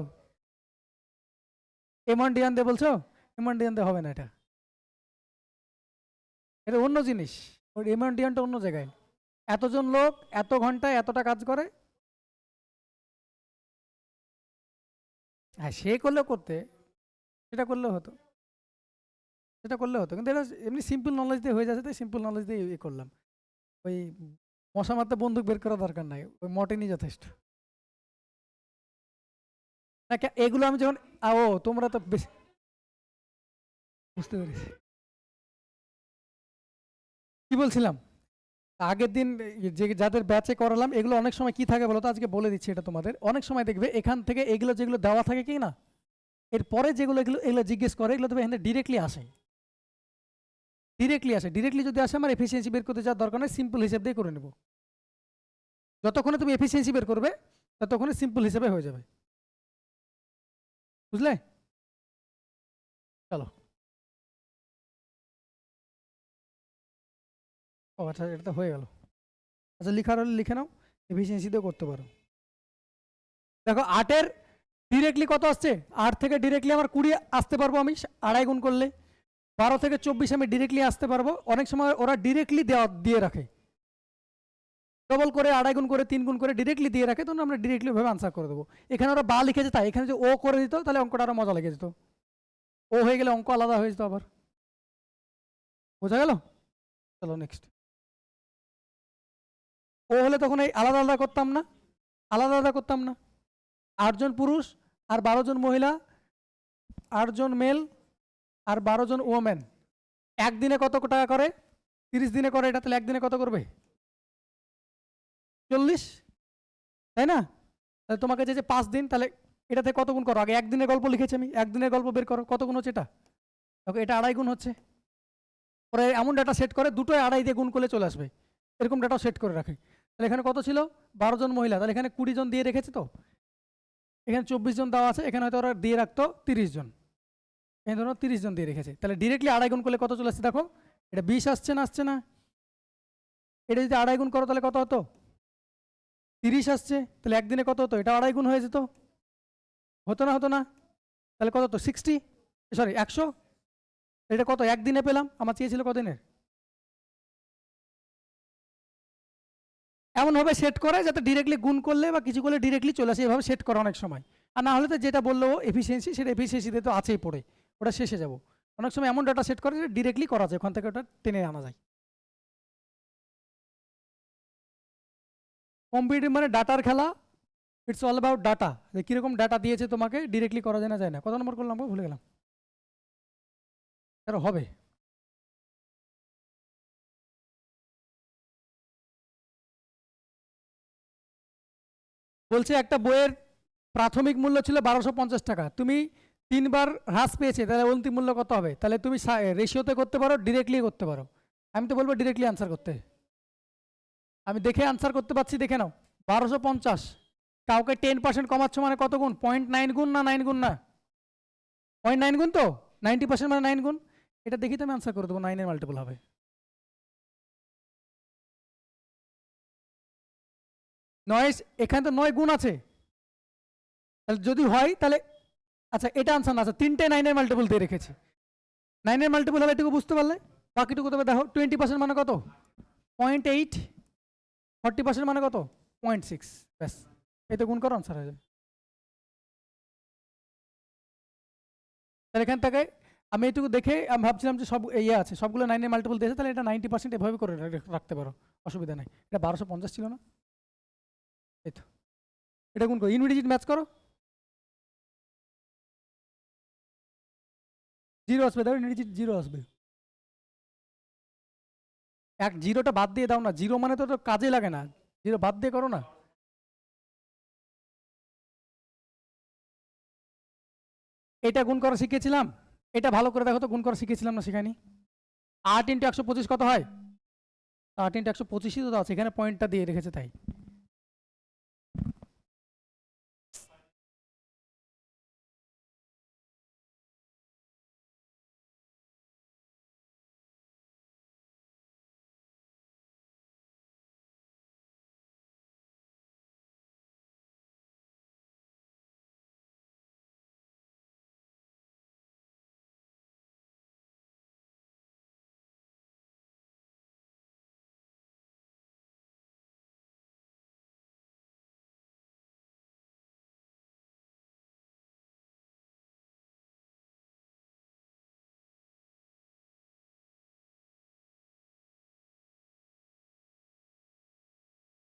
এমন ডিয়ান দে বলছো, এমন ডিয়ান দে হবে না, এটা এটা অন্য জিনিস। ওই এমন ডিয়ানটা অন্য জায়গায়। এতজন লোক এত ঘন্টায় এতটা কাজ করে, হ্যাঁ সে করলেও করতে, সেটা করলেও হতো, সেটা করলেও হতো, কিন্তু এটা এমনি সিম্পল নলেজ দিয়ে হয়ে যাচ্ছে, তাই সিম্পল নলেজ দিয়ে ইয়ে করলাম। ওই মশা মারতে বন্দুক বের করা দরকার নাই, ওই মটেনই যথেষ্ট। না, এগুলো আমি যখন ও তোমরা তো বেশি বুঝতে পেরেছি। কি বলছিলাম? আগের দিন যে যাদের ব্যাচে করালাম, এগুলো অনেক সময় কি থাকে বলো তো, আজকে বলে দিচ্ছি এটা তোমাদের। অনেক সময় দেখবে এখান থেকে এগুলো যেগুলো দেওয়া থাকে কি না, এরপরে যেগুলো এগুলো এগুলো জিজ্ঞেস করে, এগুলো তবে এখানে ডিরেক্টলি আসে, ডিরেক্টলি আসে। ডিরেক্টলি যদি আসে, আমার এফিসিয়েন্সি বের করতে যাওয়ার দরকার নেই, সিম্পল হিসাব দিয়ে করে নেব। যতক্ষণে তুমি এফিসিয়েন্সি বের করবে ততক্ষণে সিম্পল হিসাবে হয়ে যাবে। বুঝলে? চলো। ও আচ্ছা, এটা তো হয়ে গেল। আচ্ছা, লিখার হলে লিখে নাও, এফিসিয়েন্সি দিয়েও করতে পারো। দেখো 8-এর ডিরেক্টলি কত আসছে? 8 থেকে ডিরেক্টলি আমার 20 আসতে পারবো আমি 2.5 গুণ করলে। 12 থেকে 24 আমি ডিরেক্টলি আসতে পারবো। অনেক সময় ওরা ডিরেক্টলি দিয়ে রাখে, ডবল করে 2.5 গুণ করে 3 গুণ করে ডিরেক্টলি দিয়ে রাখে, তখন আমরা ডিরেক্টলি ভাবে আনসার করে দেবো। এখানে ওরা বা লিখেছে তাই, এখানে যদি ও করে দিত তাহলে অঙ্কটা আরো মজা লেগে যেত। ও হয়ে গেলে অঙ্ক আলাদা হয়ে যেত আবার। বোঝা গেল? চলো নেক্সট। ও হলে তখন এই আলাদা আলাদা করতাম না, আলাদা আলাদা করতাম না। 8 জন পুরুষ আর 12 জন মহিলা, 8 জন মেল আর 12 জন ওমেন, একদিনে কত টাকা করে? 30 দিনে করে এটা, তাহলে একদিনে কত করবে? 40, তাই না? তাহলে তোমাকে যে 5 দিন, তাহলে এটাতে কত গুণ করো? আগে একদিনের গল্প লিখেছি আমি, একদিনের গল্প বের করো, কত গুণ হচ্ছে এটা? দেখো এটা 2.5 গুণ হচ্ছে। পরে এমন ডাটা সেট করে দুটোই 2.5 দিয়ে গুণ করলে চলে আসবে, এরকম ডাটাও সেট করে রাখে। তাহলে এখানে কত ছিল? 12 জন মহিলা, তাহলে এখানে 20 জন দিয়ে রেখেছে তো, এখানে 24 জন দেওয়া আছে, এখানে হয়তো ওরা দিয়ে রাখতো 30 জন, এখানে ধরো 30 জন দিয়ে রেখেছে, তাহলে ডিরেক্টলি আড়াই গুণ করলে কত চলে আসছে দেখো, এটা 20 আসছে না আসছে না? এটা যদি আড়াই গুণ করো তাহলে কত হতো? 30 আসছে, তাহলে একদিনে কত হতো? এটা আড়াই গুণ হয়ে যেত, হতো না হতো না? তাহলে কত হতো? 60, সরি 100। এটা কত একদিনে পেলাম, আমার চেয়েছিল কদিনের? এমনভাবে সেট করে যাতে ডিরেক্টলি গুণ করলে বা কিছু করলে ডিরেক্টলি চলে আসে, এভাবে সেট করা অনেক সময়। আর না হলে তো যেটা বললো এফিসিয়েন্সি, সেটা এফিসিয়েন্সিতে তো আছেই পড়ে, ওটা শেষে যাব। অনেক সময় এমন ডাটা সেট করে যে ডিরেক্টলি করা যায়, ওখান থেকে ওটা টেনে আনা যায়। কম্পিটিটিভ মানে ডাটার খেলা, ইটস অল অ্যাবাউট ডাটা, যে কীরকম ডাটা দিয়েছে তোমাকে, ডিরেক্টলি করা যায় না যায় না। কত নম্বর করলাম ভুলে গেলাম, তার হবে। বলছে একটা বইয়ের প্রাথমিক মূল্য ছিল 1250 টাকা, তুমি 3বার হ্রাস পেয়েছে, তাহলে অন্তিম মূল্য কত হবে? তাহলে তুমি রেশিওতে করতে পারো, ডিরেক্টলি করতে পারো। আমি তো বলবো ডিরেক্টলি আনসার করতে। আমি দেখে আনসার করতে পারছি, দেখে নাও। 1250, কাউকে 10% কমাচ্ছ মানে কত গুণ? 0.9 গুণ না 9 গুণ? না 0.9 গুণ তো, 90% মানে 9 গুণ। এটা দেখি তো আমি আনসার করে দেবো, 9-এর মাল্টিপল হবে। নয়, এখানে তো 9 গুণ আছে, তাহলে যদি হয় তাহলে, আচ্ছা এটা আনসার না, আচ্ছা 3টে 9-এর মাল্টিপল দিয়ে রেখেছি, 9-এর মাল্টিপল হবে, এটুকু বুঝতে পারলে। বাকিটুকু তবে দেখো, 20% মানে কত? 0.8, 40% মানে কত? 0.6, ব্যাস, এই তো গুণ করো, আনসার হয়ে যাবে। তাহলে এখান থেকে আমি এইটুকু দেখে আমি ভাবছিলাম যে সব ইয়ে আছে, সবগুলো 9-এর মাল্টিপল দিয়েছে, তাহলে এটা 90% এভাবে করে রাখতে পারো, অসুবিধা নেই। এটা 1250 ছিল না? এই তো, এটা গুণ করো, ইনভিডিজিট ম্যাচ করো, 0 আসবে, দেখো ইনভিডিজিট 0 আসবে। এক জিরোটা বাদ দিয়ে দাও না, জিরো মানে তো কাজে লাগে না, জিরো বাদ দিয়ে করো না। এটা গুণ করা শিখেছিলাম, এটা ভালো করে দেখো তো, গুণ করা শিখেছিলাম না শেখায়নি? 8 × 125 কত হয়? 8 × 125ই তো আছে, এখানে পয়েন্টটা দিয়ে রেখেছে তাই।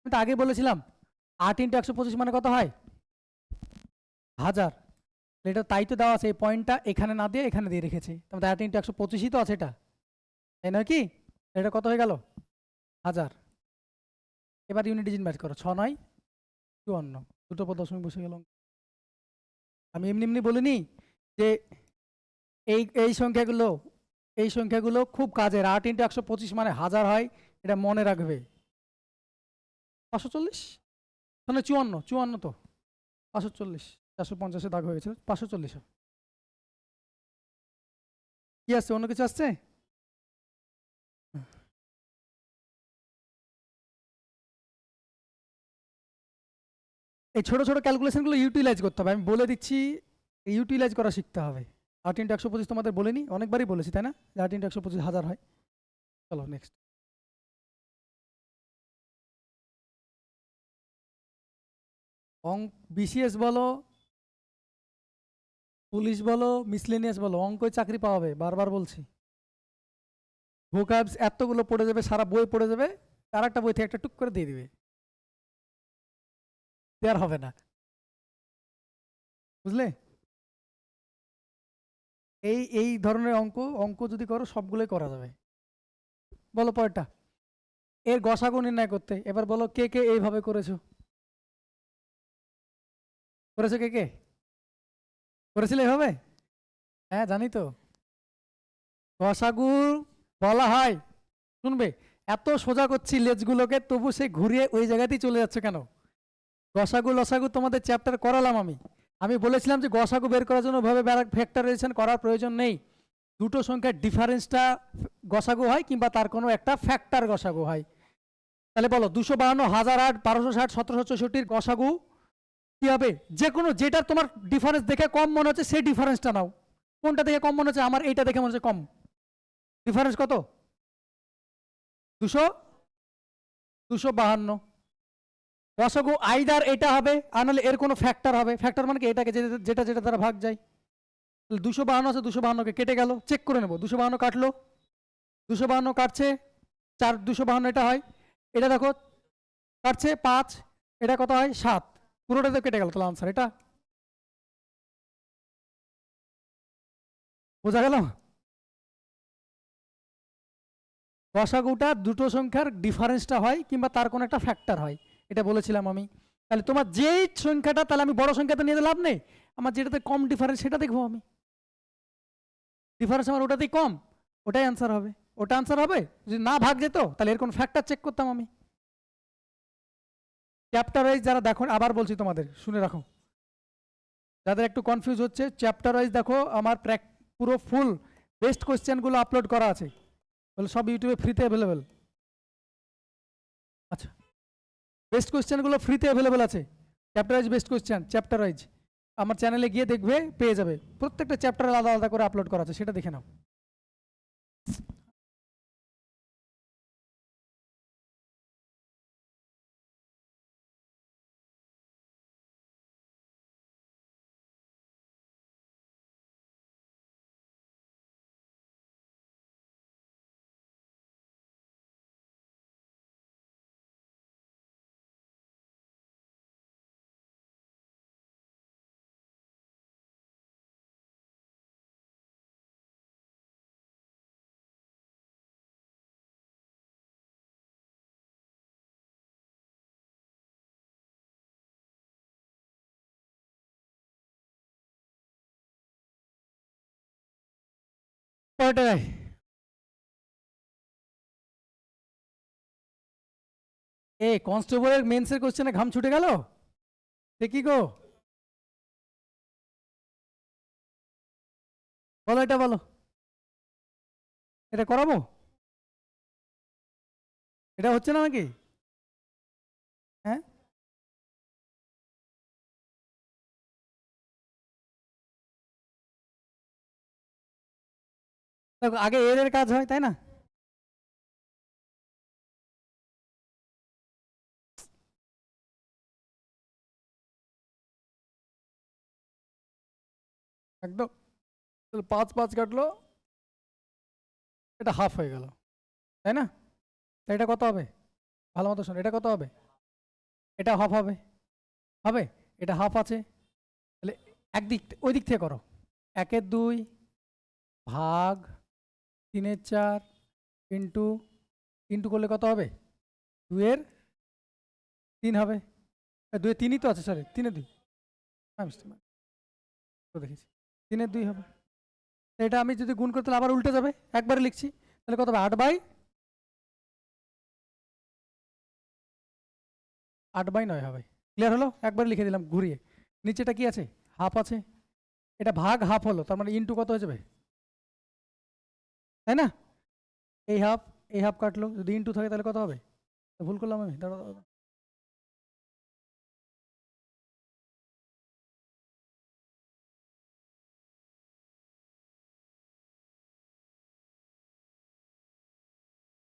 আমি তো আগে বলেছিলাম 8 × 125 মানে কত হয়? 1000। এটা তাই তো দেওয়া আছে, এই পয়েন্টটা এখানে না দিয়ে এখানে দিয়ে রেখেছে, তাহলে 8 × 125ই তো আছে এটা, তাই নয় কি? এটা কত হয়ে গেল? 1000। এবার ইউনিট ডিজিট ম্যাচ করো, 6×9 = 54, দুটো পদ দশমিক বসে গেল। আমি এমনি এমনি বলিনি যে এই এই সংখ্যাগুলো, এই সংখ্যাগুলো খুব কাজের। 8 × 125 মানে 1000 হয়, এটা মনে রাখবে। 540, মানে 54 তো, 540, 450-এ দাগ হয়ে গেছে, 540। কি আসছে, অন্য কিছু আসছে? এই ছোট ছোট ক্যালকুলেশনগুলো ইউটিলাইজ করতে হবে, আমি বলে দিচ্ছি, ইউটিলাইজ করা শিখতে হবে। 8 × 125 তোমাদের বলিনি, অনেকবারই বলেছি তাই না, যে 8 × 125 1000 হয়। চলো নেক্সট। বিসিএস বলো, পুলিশ বলো, মিসলেনিয়াস বলো, অঙ্কই চাকরি পাওয়াবে, বারবার বলছি। ভোকাবস এতগুলো পড়ে যাবে, সারা বই পড়ে যাবে, আর একটা বই থেকে একটা টুক করে দিয়ে দিবে, দেওয়ার হবে না, বুঝলে? এই এই ধরনের অঙ্ক, অঙ্ক যদি করো সবগুলোই করা যাবে। বলো পরেরটা, এর গসাগু নির্ণয় করতে, এবার বলো কে কে এইভাবে করেছো, করেছো কে কে? করেছিলে এভাবে? হ্যাঁ জানি তো। গসাগু বলা হয়, শুনবে, এত সোজা করছি লেজগুলোকে, তবু সে ঘুরিয়ে ওই জায়গাতেই চলে যাচ্ছে কেন? গসাগু লসাগু তোমাদের চ্যাপ্টার করালাম আমি। আমি বলেছিলাম যে গসাগু বের করার জন্য ভাবে ফ্যাক্টরাইজেশন করার প্রয়োজন নেই। দুটো সংখ্যার ডিফারেন্সটা গসাগু হয় কিংবা তার কোনো একটা ফ্যাক্টর গসাগু হয়। তাহলে বলো 252, 1008, 1260, 1764 গসাগু কি হবে? যে কোনো যেটা তোমার ডিফারেন্স দেখে কম মনে হচ্ছে সেই ডিফারেন্সটা নাও। কোনটা দেখে কম মনে হচ্ছে? আমার এইটা দেখে মনে হচ্ছে কম। ডিফারেন্স কত? 252। গসাগু আইদার এটা হবে আর নাহলে এর কোনো ফ্যাক্টর হবে। ফ্যাক্টর মানে কি? এটাকে যেটা যেটা দ্বারা ভাগ যায়। 252 আছে, 252কে কেটে গেল, চেক করে নেবো। 252 কাটলো, 252 কাটছে 4, 252 এটা হয়। এটা দেখো কাটছে 5, এটা কত হয়? 7। পুরোটা তো কেটে গেল, তাহলে আনসার এটা। বোঝা গেল? গসাগুটা দুটো সংখ্যার ডিফারেন্সটা হয় কিংবা তার কোনো একটা ফ্যাক্টর হয়, এটা বলেছিলাম আমি। তাহলে তোমার যেই সংখ্যাটা, তাহলে আমি বড় সংখ্যাতে নিয়ে লাভ নেই, আমার যেটাতে কম ডিফারেন্স সেটা দেখবো আমি। ডিফারেন্স আমার ওটাতেই কম, ওটাই অ্যান্সার হবে। ওটা অ্যান্সার হবে। যদি না ভাগ যেত তাহলে এর কোন ফ্যাক্টর চেক করতাম আমি। চ্যাপ্টার ওয়াইজ যারা দেখো, আবার বলছি তোমাদের শুনে রাখো, যাদের একটু কনফিউজ হচ্ছে, চ্যাপ্টার ওয়াইজ দেখো আমার পুরো ফুল বেস্ট কোয়েশ্চেনগুলো আপলোড করা আছে, বলে সব ইউটিউবে ফ্রিতে অ্যাভেলেবেল। আচ্ছা, বেস্ট কোয়েশ্চেনগুলো ফ্রিতে অ্যাভেলেবেল আছে। Chapter wise best question, chapter wise আমার চ্যানেলে গিয়ে দেখবে, পেয়ে যাবে। প্রত্যেকটা চ্যাপ্টার আলাদা আলাদা করে আপলোড করা আছে, সেটা দেখে নাও। পরেরটায় এ কনস্টেবলের মেন্সের কোশ্চেনে ঘাম ছুটে গেল, সে কি গো? বলো, এটা বলো, এটা করাবো? এটা হচ্ছে না নাকি? হ্যাঁ, দেখো আগে এর কাজ হয়, তাই না? একদম। 5 5 কাটলো, এটা হাফ হয়ে গেল, তাই না? তা এটা কত হবে? ভালো মতো শোনো, এটা কত হবে? এটা হাফ হবে, হবে। এটা হাফ আছে, তাহলে একদিক ওই দিক থেকে করো। 1/2 ভাগ 3/4 ইন্টু, ইন্টু করলে কত হবে? 2/3 হবে। 2/3ই তো আছে, সরি 3/2। তো দেখেছি 3/2 হবে। এটা আমি যদি গুণ করতে আবার উল্টে যাবে, একবারে লিখছি, তাহলে কত হবে? 8/9 হবে। ক্লিয়ার হলো? একবার লিখে দিলাম ঘুরিয়ে। নিচেটা কি আছে? হাফ আছে। এটা ভাগ হাফ হলো, তার মানে ইন্টু কত হয়ে যাবে, তাই না? এই হাফ, এই হাফ কাটলো, যদি ইন্টু থাকে তাহলে কত হবে? ভুল করলাম আমি, দাঁড়াও দাঁড়াও।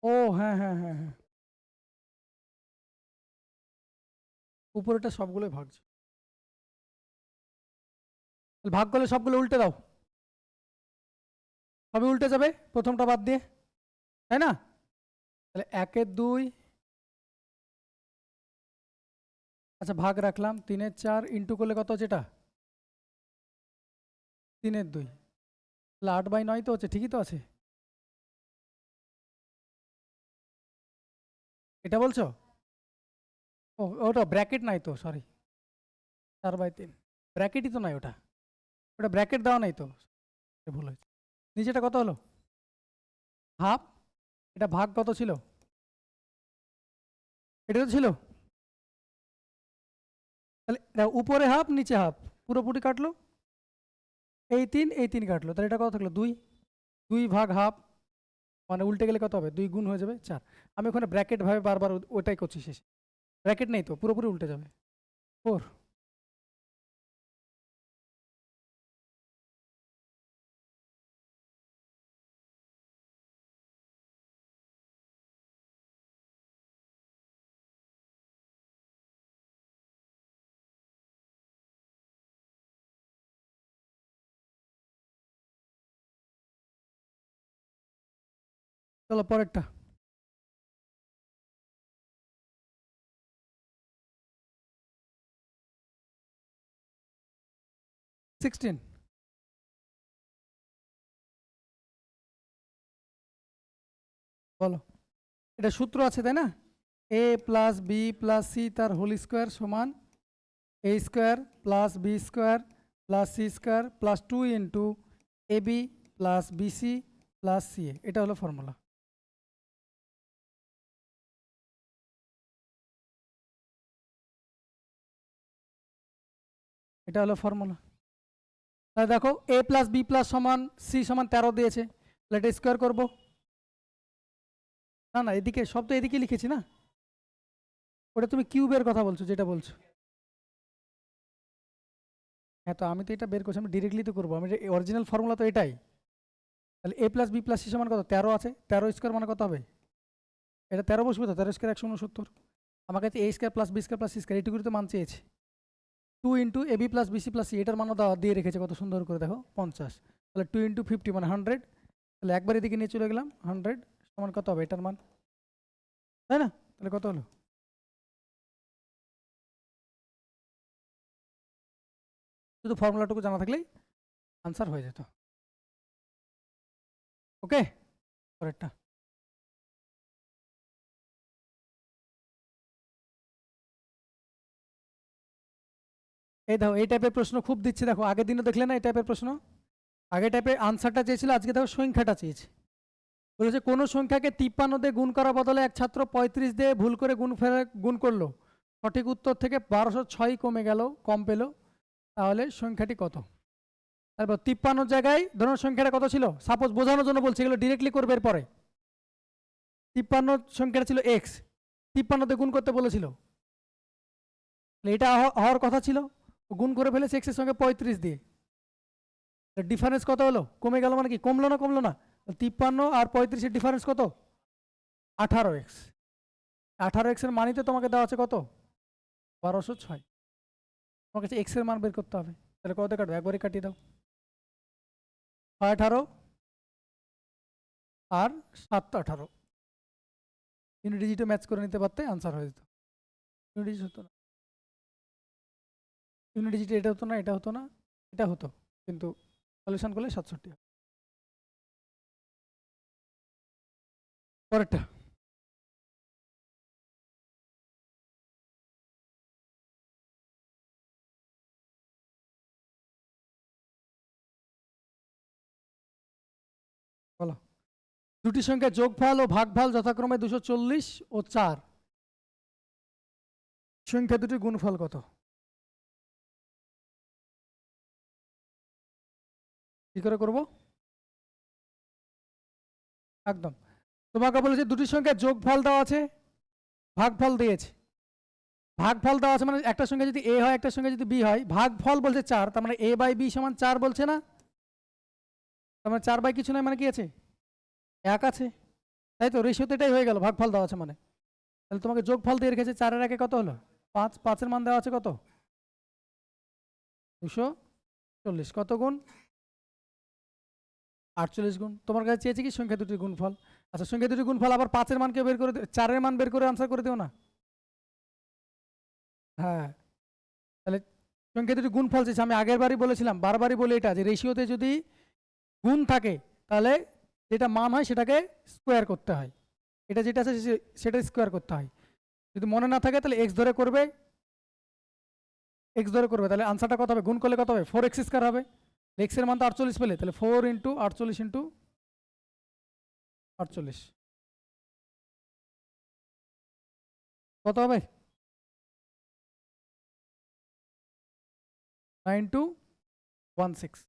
ও হ্যাঁ হ্যাঁ হ্যাঁ হ্যাঁ, উপরেটা সবগুলোই ভাগ, ভাগ করলে সবগুলো উল্টে দাও, সবই উল্টে যাবে প্রথমটা বাদ দিয়ে, তাই না? তাহলে 1/2, আচ্ছা ভাগ রাখলাম, 3/4 ইন্টু করলে কত হচ্ছে? এটা 3/2, তাহলে 8/9 তো হচ্ছে, ঠিকই তো আছে। এটা বলছো? ও, ওটা ব্র্যাকেট নাই তো, সরি। 4/3 ব্র্যাকেটই তো নাই ওটা, ওটা ব্র্যাকেট দেওয়া নাই তো, ভুল হয়েছে। নিচেটা কত হলো? হাফ। এটা ভাগ কত ছিল? এটা তো ছিল, তাহলে উপরে হাফ নিচে হাফ পুরোপুরি কাটলো, এই 3 কাটলো, তাহলে এটা কত থাকলো 2, 2 ভাগ হাফ, মানে উল্টে গেলে কত হবে 2 গুণ হয়ে যাবে 4। আমি ওখানে ব্র্যাকেট ভাবে বারবার ওটাই করছি, শেষে ব্র্যাকেট নেই তো পুরোপুরি উল্টে যাবে 4। চলো পরেরটা। 16। বলো, এটা সূত্র আছে তাই না, a plus B plus C তার হোল স্কোয়ার সমান a square plus B square plus C square plus 2 into A B plus BC plus C A, এটা হলো ফর্মুলা। এটা হলো ফর্মুলা। তাহলে দেখো a প্লাস বি প্লাস সমান সি সমান 13 দিয়েছে, তাহলে এটা স্কোয়ার করবো। না না, এদিকে সব তো এদিকে লিখেছি না, ওটা তুমি কিউবের কথা বলছো যেটা বলছো। হ্যাঁ, তো আমি তো এটা বের করছি, আমি ডিরেক্টলি তো করবো, আমি অরিজিনাল ফর্মুলা তো এটাই। তাহলে a plus B plus C সমান কত 13 আছে, 13 স্কোয়ার মানে কত হবে, এটা 13 বসবে তো, 13 স্কোয়ার 169। আমার কাছে a square plus B square plus C square এটুকুর তো মান চেয়েছে। 2 into A B plus BC plus C, এটার মানও দেওয়া দিয়ে রেখেছে কত সুন্দর করে দেখো 50। তাহলে 2 ইন্টু 50 মানে 100, তাহলে একবার এদিকে নিয়ে চলে গেলাম 100 সমান কত হবে এটার মান, তাই না? তাহলে কত হলো, শুধু ফর্মুলাটুকু জানা থাকলেই আনসার হয়ে যেত। ওকে, পরেরটা। এই দেখো এই টাইপের প্রশ্ন খুব দিচ্ছে, দেখো আগের দিনও দেখলে না এই টাইপের প্রশ্ন, আগে টাইপের আনসারটা চেয়েছিল, আজকে দেখো সংখ্যাটা চেয়েছে। বলেছে কোনো সংখ্যাকে 53 দিয়ে গুণ করার বদলে এক ছাত্র 35 দিয়ে ভুল করে গুণ করলো, সঠিক উত্তর থেকে 1206 কমে গেল, কম পেল, তাহলে সংখ্যাটি কত? তারপর 53 জায়গায় ধরুন সংখ্যাটা কত ছিল, সাপোজ বোঝানোর জন্য বলছে, এগুলো ডিরেক্টলি করবে এরপরে। 53 সংখ্যাটা ছিল এক্স, 53 দিয়ে গুণ করতে বলেছিল, এটা হওয়ার কথা ছিল, গুণ করে ফেলেছে এক্স এর সঙ্গে 35 দিয়ে, ডিফারেন্স কত হলো, কমে গেল, মানে কি কমলো না কমলো না, 53 আর 35 এর ডিফারেন্স কত 18x, 18x এর মানই তো তোমাকে দেওয়া আছে কত 1206, তোমার কাছে এক্স এর মান বের করতে হবে, তাহলে কত কাটবে একবারই কাটিয়ে দাও, 18 আর 7 18, 3 ডিজিটে ম্যাচ করে নিতে পারতে আনসার হয়ে যেত। 3 ডিজিট হতো না, 3 ডিজিটে এটা হতো না, এটা হতো না, এটা হতো, কিন্তু সলিউশন করলে 67। পরেরটা। বলো, দুটি সংখ্যা যোগফল ও ভাগফল যথাক্রমে 240 ও 4, সংখ্যা দুটির গুণফল কত? কি করে করব? একদম, তোমাকে বলেছে দুটি সংখ্যা যোগফল দেওয়া আছে, ভাগফল দিয়েছে, ভাগফল দেওয়া আছে মানে একটা সংখ্যা যদি এ হয় একটা সংখ্যা যদি বি হয়, ভাগফল বলছে 4, তার মানে এ বাই বি সমান 4 বলছে না, তার মানে 4 বাই কিছু নয়, মানে কি আছে 1 আছে, তাই তো, রেশিও তো এটাই হয়ে গেল, ভাগফল দেওয়া আছে মানে। তাহলে তোমাকে যোগফল দিয়ে রেখেছে, 4 এর আগে কত হলো 5, 5 এর মান দেওয়া আছে কত 240, কত গুণ 48 গুণ। তোমার কাছে চেয়েছে কি সংখ্যা দুটির গুণফল, আচ্ছা সংখ্যা দুটির গুণফল আবার 5 এর মানকে বের করে 4 এর মান বের করে আনসার করে দিও না। হ্যাঁ, তাহলে সংখ্যা দুটির গুণফল চেয়েছে, আমি আগের বারই বলেছিলাম, বারবারই বলি এটা, যে রেশিওতে যদি গুণ থাকে তাহলে যেটা মান হয় সেটাকে স্কোয়ার করতে হয়, এটা যেটা আছে সেটা স্কোয়ার করতে হয়, যদি মনে না থাকে তাহলে এক্স ধরে করবে, এক্স ধরে করবে, তাহলে আনসারটা কত হবে, গুণ করলে কত হবে 4x স্কোয়ার হবে, এক্স এর মান তো 48 পেলে, তাহলে 4 ইন্টু 48 ইন্টু 48, কত হবে? 9216।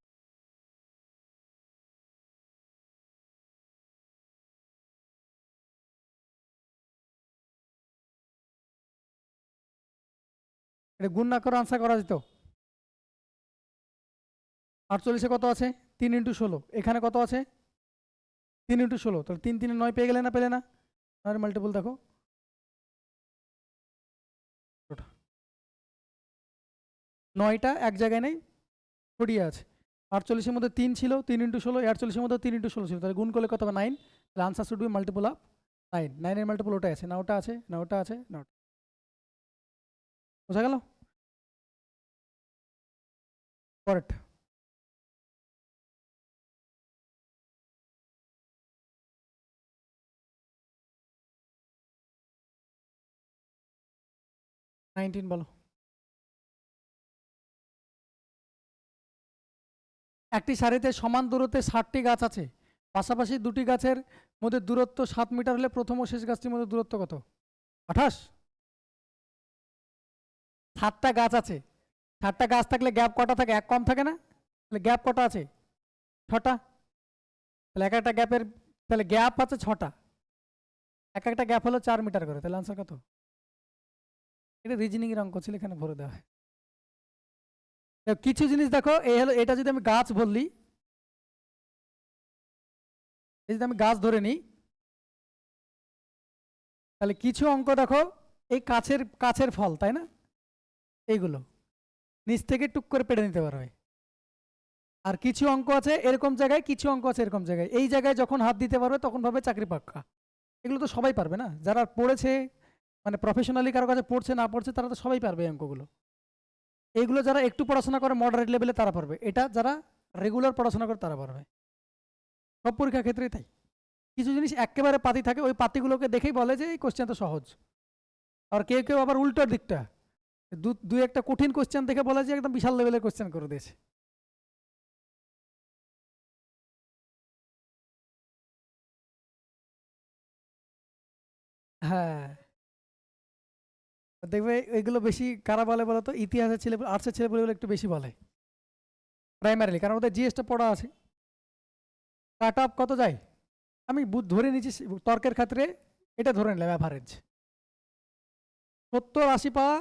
এটা গুণ না করে আনসার করা যেত। 48-এ কত আছে? 3 × 16। এখানে কত আছে? 3 × 16। তাহলে 3 3 9 পেয়ে গেলে না? পেলে না? আর মাল্টিপল দেখো, 9টা এক জায়গায় নেই, ছড়িয়ে আছে। 48-এর মধ্যে 3 ছিল, 3 × 16। 48-এর মধ্যে 3 × 16 ছিল, তাহলে গুণ করলে কত হবে? 9। তাহলে answer should be multiple of 9। 9 এর মাল্টিপল ওটাই আছে না? ওটা আছে না? ওটা আছে না? বোঝা গেল? পরেরটা। বলো। একটি সারিতে সমান দূরত্বে 60টি গাছ আছে, পাশাপাশি দুটি গাছের মধ্যে দূরত্ব 7 মিটার হলে প্রথম ও শেষ গাছটির মধ্যে দূরত্ব কত? 28। 7টা গাছ আছে, 7টা গাছ থাকলে গ্যাপ কটা থাকে? এক কম থাকে না? তাহলে গ্যাপ কটা আছে? 6টা। তাহলে এক একটা গ্যাপের, তাহলে গ্যাপ আছে 6টা, এক একটা গ্যাপ হলো 4 মিটার করে। তাহলে আনসার কত? এটা রিজনিং এর অঙ্ক ছিল, এখানে ভরে দেওয়া হয়। কিছু জিনিস দেখো, এই হলো, এটা যদি আমি গাছ বললি, এই যদি আমি গাছ ধরে নিই, তাহলে কিছু অঙ্ক দেখো এই কাছের কাছের ফল, তাই না? এইগুলো নিচ থেকে টুক করে পেড়ে নিতে পারবে। আর কিছু অঙ্ক আছে এরকম জায়গায়, কিছু অঙ্ক আছে এরকম জায়গায়। এই জায়গায় যখন হাত দিতে পারবে তখন ভাবে চাকরি পাক্কা। এগুলো তো সবাই পারবে না, যারা পড়েছে, মানে প্রফেশনালি কারো কাছে পড়ছে না পড়ছে তারা তো সবাই পারবে এই অঙ্কগুলো। এইগুলো যারা একটু পড়াশোনা করে মডারেট লেভেলে তারা পারবে, এটা যারা রেগুলার পড়াশোনা করে তারা পারবে। সব পরীক্ষার ক্ষেত্রেই তাই। কিছু জিনিস একেবারে পাতি থাকে, ওই পাতিগুলোকে দেখেই বলে যে এই কোশ্চেন তো সহজ। আর কেউ কেউ আবার উল্টোর দিকটা, দুই একটা কঠিন কোশ্চেন দেখে বলে যে একদম বিশাল লেভেলের কোশ্চেন করে দিয়েছে। হ্যাঁ, দেখবে এগুলো বেশি কারা বলে বলতো? ইতিহাসের ছেলে, আর্টসের ছেলে বলে একটু বেশি বলে প্রাইমারিলি, কারণ ওদের জিএসটা পড়া আছে। কাট অফ কত যায়? আমি ধরে নিচ্ছি তর্কের ক্ষেত্রে, এটা ধরে নিলাম অ্যাভারেজ 70-80 পাওয়া,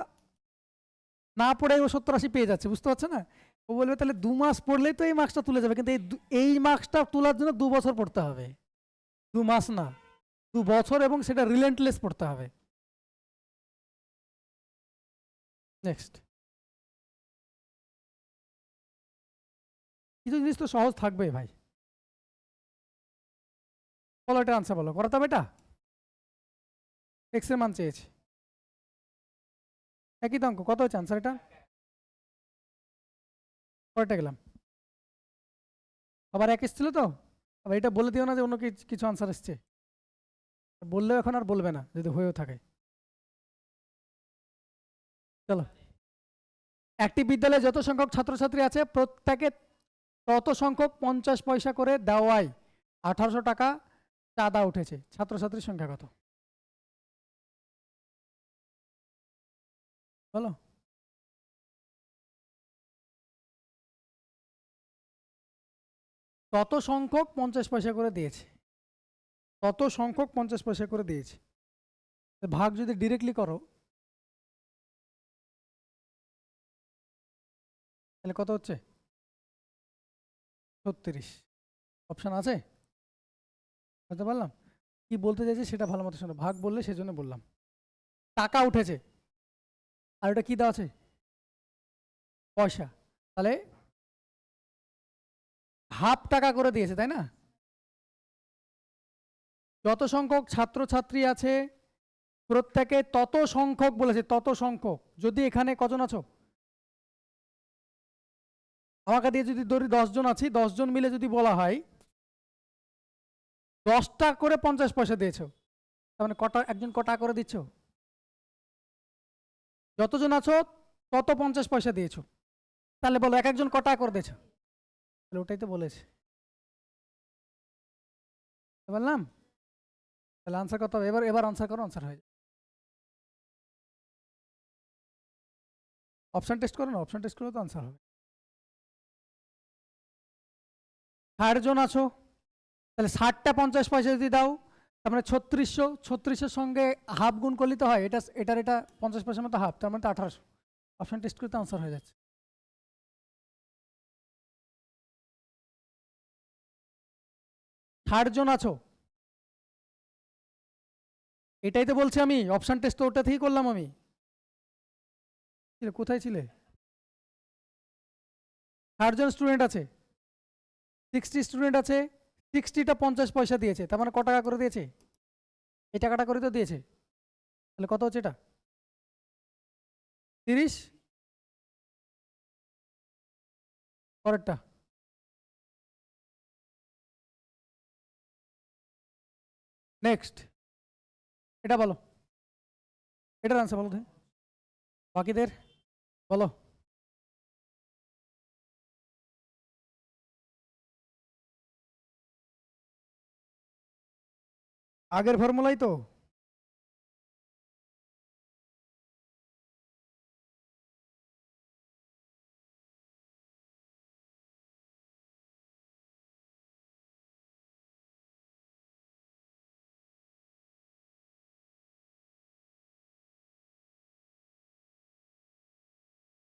না পড়ে ও 70-80 পেয়ে যাচ্ছে, বুঝতে পারছো না? ও বলবে তাহলে 2 মাস পড়লেই তো এই মার্কসটা তুলে যাবে, কিন্তু এই মার্কসটা তোলার জন্য 2 বছর পড়তে হবে। 2 মাস না, 2 বছর, এবং সেটা রিলেন্টলেস পড়তে হবে। নেক্সট। কিছু জিনিস তো সহজ থাকবে ভাই। বলো এটা আনসার বলো, করাতে হবে এটা। এক্স এর মান চেয়েছে, একই তো অঙ্ক, কত হচ্ছে আনসার এটা? কয়টা গেলাম? আবার এক এসেছিল তো, আবার এটা বলে দিও না যে অন্য কিছু আনসার এসছে, বললেও এখন আর বলবে না যদি হয়েও থাকে। চলো। একটি বিদ্যালয়ে যত সংখ্যক ছাত্রছাত্রী আছে প্রত্যেকে তত সংখ্যক 50 পয়সা করে দেওয়ায় 1800 টাকা চাঁদা উঠেছে, ছাত্রছাত্রীর সংখ্যা কত? বলো। তত সংখ্যক 50 পয়সা করে দিয়েছে, তত সংখ্যক 50 পয়সা করে দিয়েছে, ভাগ যদি ডিরেক্টলি করো তাহলে কত হচ্ছে? 36। অপশন আছে? বুঝতে পারলাম কি বলতে চাইছি, সেটা ভালো মতো শোনো। ভাগ বললে সেজন্য বললাম। টাকা উঠেছে, আর ওটা কি দেওয়া আছে? পয়সা। তাহলে হাফ টাকা করে দিয়েছে, তাই না? যত সংখ্যক ছাত্রছাত্রী আছে প্রত্যেকে তত সংখ্যক বলেছে, তত সংখ্যক। যদি এখানে কজন আছো, আমাকে দিয়ে যদি ধরি 10 জন আছি, 10 জন মিলে যদি বলা হয় 10টা করে 50 পয়সা দিয়েছো, তার মানে কটা, একজন কটা করে দিচ্ছ? যতজন আছো তত 50 পয়সা দিয়েছো, তাহলে বলো এক একজন কটা করে দিয়েছো? তাহলে ওটাই তো বলেছে, বললাম। তাহলে আনসার কত হবে? এবার এবার আনসার করো, আনসার হয়ে যাবে। অপশন টেস্ট করো না, অপশন টেস্ট করলে তো আনসার হবে। 60 জন আছো, তাহলে 60টা 50 পয়সা যদি দাও, তার মানে 3600, 3600 সঙ্গে হাফ গুণ করলে তো হয়, এটার এটা 50 পয়সার মতো হাফ, তার মানে তো 1800। অপশন টেস্ট করতে আনসার হয়ে যাচ্ছে। 60 জন আছো, এটাই তো বলছি আমি, অপশন টেস্ট তো ওটা থেকেই করলাম আমি। কোথায় ছিলে? 60 জন স্টুডেন্ট আছে, 60 স্টুডেন্ট আছে, 60টা 50 পয়সা দিয়েছে, তার মানে ক টাকা করে দিয়েছে? এই টাকাটা করে তো দিয়েছে, তাহলে কত হচ্ছে এটা? 30। পরেরটা নেক্সট, এটা বলো, এটার আনসার বলো, বাকিদের বলো। আগের ফর্মুলাই তো।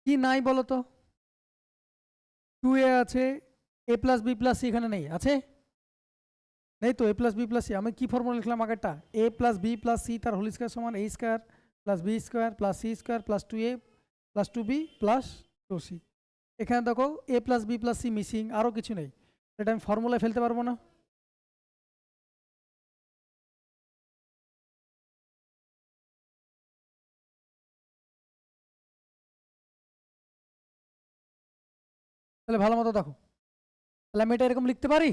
কি নাই বলো তো? 2a আছে, a plus B plus C এখানে নেই, আছে? নেই তো, a plus B plus C. আমি কি ফর্মুলা লিখলাম আগেরটা? a plus B plus C তার হোল স্কোয়ার সমান a square plus B square plus C square plus 2a plus 2b plus 2c। এখানে দেখো a plus B plus C missing, আরও কিছু নেই, এটা আমি ফর্মুলায় ফেলতে পারবো না। তাহলে ভালো মতো দেখো, তাহলে আমি এটা এরকম লিখতে পারি,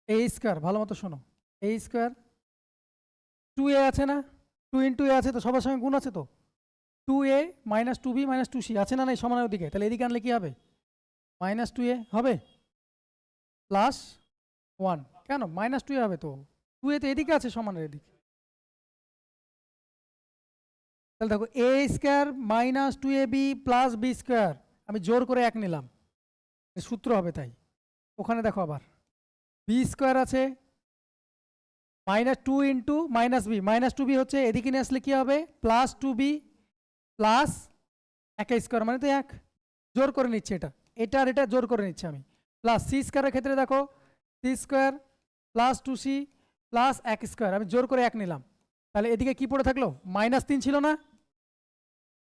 a স্কোয়ার, ভালো মতো শোনো, a স্কোয়ার 2a আছে না, 2 ইন্টু এ আছে তো, সবার সঙ্গে গুণ আছে তো, 2a minus 2b minus 2c আছে না, নাই সমানের ওদিকে, তাহলে এদিকে আনলে কি হবে? মাইনাস 2a হবে প্লাস 1, কেন মাইনাস 2a হবে তো, 2a তো এদিকে আছে সমানের এদিকে। তাহলে দেখো a square minus 2ab plus B square, আমি জোর করে 1 নিলাম, সূত্র হবে তাই। ওখানে দেখো আবার বি স্কোয়ার আছে minus 2 into minus B, minus 2b হচ্ছে, এদিকে নিয়ে আসলে কি হবে? প্লাস 2b প্লাস 1 স্কোয়ার, মানে তো 1, জোর করে নিচ্ছে এটা, এটা আর এটা জোর করে নিচ্ছে আমি। প্লাস সি স্কোয়ারের ক্ষেত্রে দেখো C square plus 2c plus 1 square, আমি জোর করে 1 নিলাম, তাহলে এদিকে কি পড়ে থাকলো? -3 ছিল না,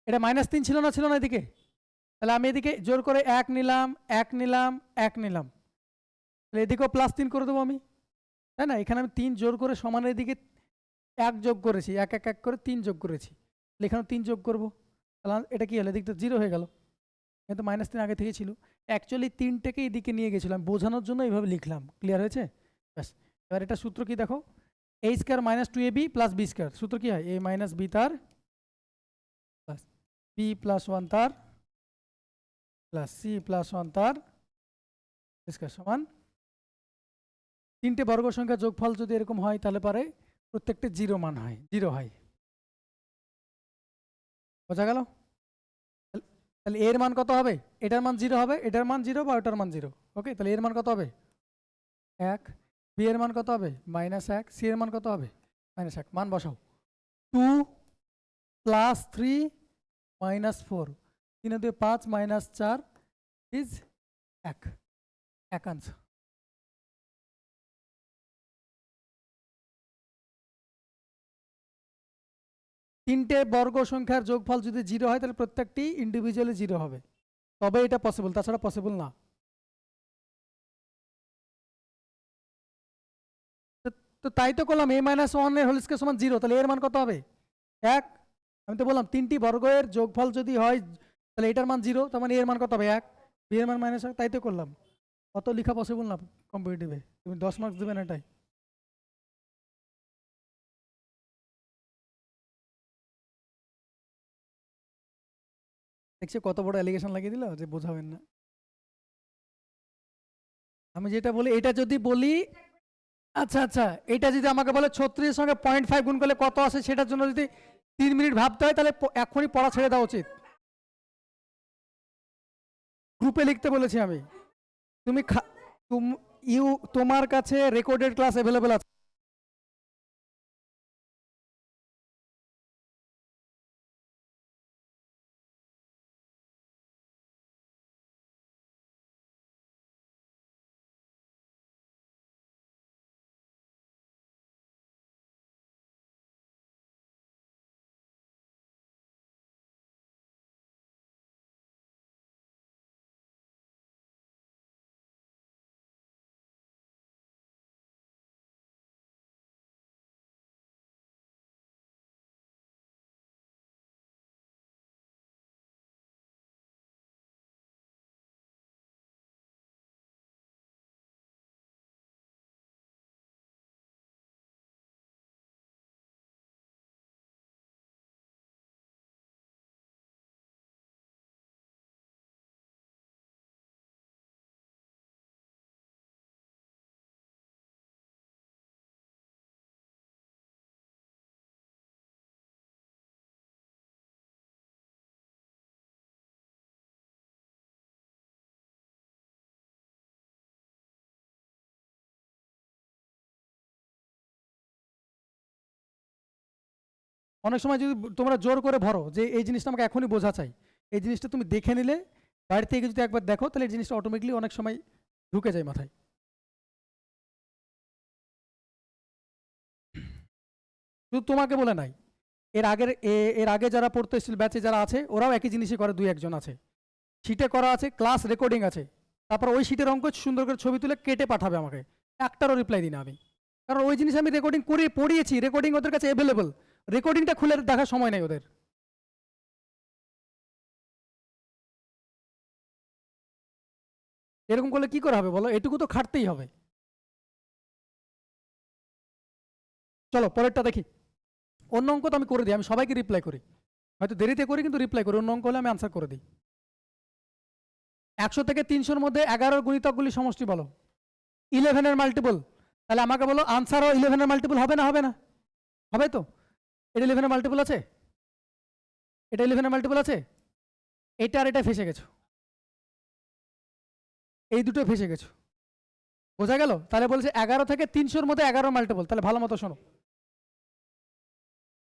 এটা -3 ছিল না, ছিল না এদিকে, তাহলে আমি এদিকে জোর করে 1 নিলাম 1 নিলাম 1 নিলাম, তাহলে এদিকেও +3 করে দেবো আমি, তাই না? এখানে আমি 3 জোর করে সমানের দিকে 1 যোগ করেছি, 1 1 1 করে 3 যোগ করেছি, তাহলে এখানেও 3 যোগ করবো, তাহলে এটা কি হলো? এদিকটা 0 হয়ে গেল, কিন্তু -3 আগে থেকে ছিল, অ্যাকচুয়ালি 3টাকে এদিকে নিয়ে গেছিলাম, বোঝানোর জন্য এইভাবে লিখলাম, ক্লিয়ার হয়েছে? ব্যাস, এবার এটা সূত্র কি দেখো, a square minus 2ab plus B square, সূত্র কি হয়? a মাইনাস বি তার প্লাস বি প্লাস 1 তার প্লাস সি প্লাস 1 তার স্কোয়ার সমান, 3টে বর্গ সংখ্যা যোগফল যদি এরকম হয় তাহলে পারে প্রত্যেকটা 0 মান হয়, 0 হয়, বোঝা গেল? তাহলে এর মান কত হবে? এটার মান 0 হবে, এটার মান 0 বা ওটার মান 0, ওকে? তাহলে এর মান কত হবে? 1, বি এর মান কত হবে? -1, সি এর মান কত হবে? -1, মান বসাও, 2 plus 3 minus 4, 3 2 5 minus 4 is 1, 1 answer. তিনটে বর্গ সংখ্যার যোগফল যদি 0 হয় তাহলে প্রত্যেকটি ইন্ডিভিজুয়ালি 0 হবে, তবে এটা পসিবল, তাছাড়া পসিবল না। তো তাই তো করলাম, a মাইনাস 1 এর হোল স্কয়ার সমান 0, তাহলে এর মান কত হবে? 1। আমি তো বললাম তিনটি বর্গের যোগফল যদি হয় তাহলে এটার মান 0, তার মানে এর মান কত হবে? 1, বি এর মান -1, তাই তো করলাম। অত লেখা পসিবল না কম্পিটিটিভে, তুমি 10 মার্কস দেবে না এটাই। দেখছি কত বড় অ্যালিগেশন লাগিয়ে দিল যে বোঝাবেন না। আমি যেটা বলি, এটা যদি বলি, আচ্ছা আচ্ছা, এটা যদি আমাকে বলে 36 এর সঙ্গে 0.5 গুণ করলে কত আসে, সেটার জন্য যদি 3 মিনিট ভাবতে হয় তাহলে এখনই পড়া ছেড়ে দেওয়া উচিত। গ্রুপে লিখতে বলেছি আমি। তুমি তোমার কাছে রেকর্ডেড ক্লাস অ্যাভেলেবেল আছে। অনেক সময় যদি তোমরা জোর করে ভরো যে এই জিনিসটা আমাকে এখনই বোঝা চাই, এই জিনিসটা তুমি দেখে নিলে বাইরে থেকে যদি একবার দেখো তাহলে এই জিনিসটা অটোমেটিকলি অনেক সময় ঢুকে যায় মাথায়। শুধু তোমাকে বলে নাই, এর আগে যারা পড়তে এসেছিল ব্যাচে যারা আছে ওরাও একই জিনিসই করে, দুই একজন আছে। শিটে করা আছে, ক্লাস রেকর্ডিং আছে, তারপর ওই শিটের অঙ্ক সুন্দর করে ছবি তুলে কেটে পাঠাবে আমাকে, একটারও রিপ্লাই দিই না আমি, কারণ ওই জিনিস আমি রেকর্ডিং করে পড়িয়েছি, রেকর্ডিং ওদের কাছে অ্যাভেলেবল, রেকর্ডিংটা খুলে দেখার সময় নেই ওদের। এরকম করলে কি করে হবে বলো, এটুকু তো খাটতেই হবে। চলো পরেরটা দেখি। অন্য অঙ্ক তো আমি করে দিই, আমি সবাইকে রিপ্লাই করি, হয়তো দেরিতে করি কিন্তু রিপ্লাই করি, অন্য অঙ্ক হলে আমি আনসার করে দিই। 100 থেকে 300-র মধ্যে 11 গুণিতকগুলি সমষ্টি বলো, 11-এর মাল্টিপল। তাহলে আমাকে বলো আনসারও 11-এর মাল্টিপল হবে না? হবে না, হবে তো। এটা 11-এর মাল্টিপল আছে, এটা 11-এর মাল্টিপল আছে, এটা আর এটা ফেসে গেছো, এই দুটো ফেসে গেছো, বোঝা গেল? তাহলে বলছে 11 থেকে 300-র মধ্যে 11 মাল্টিপল, তাহলে ভালো মতো শোনো।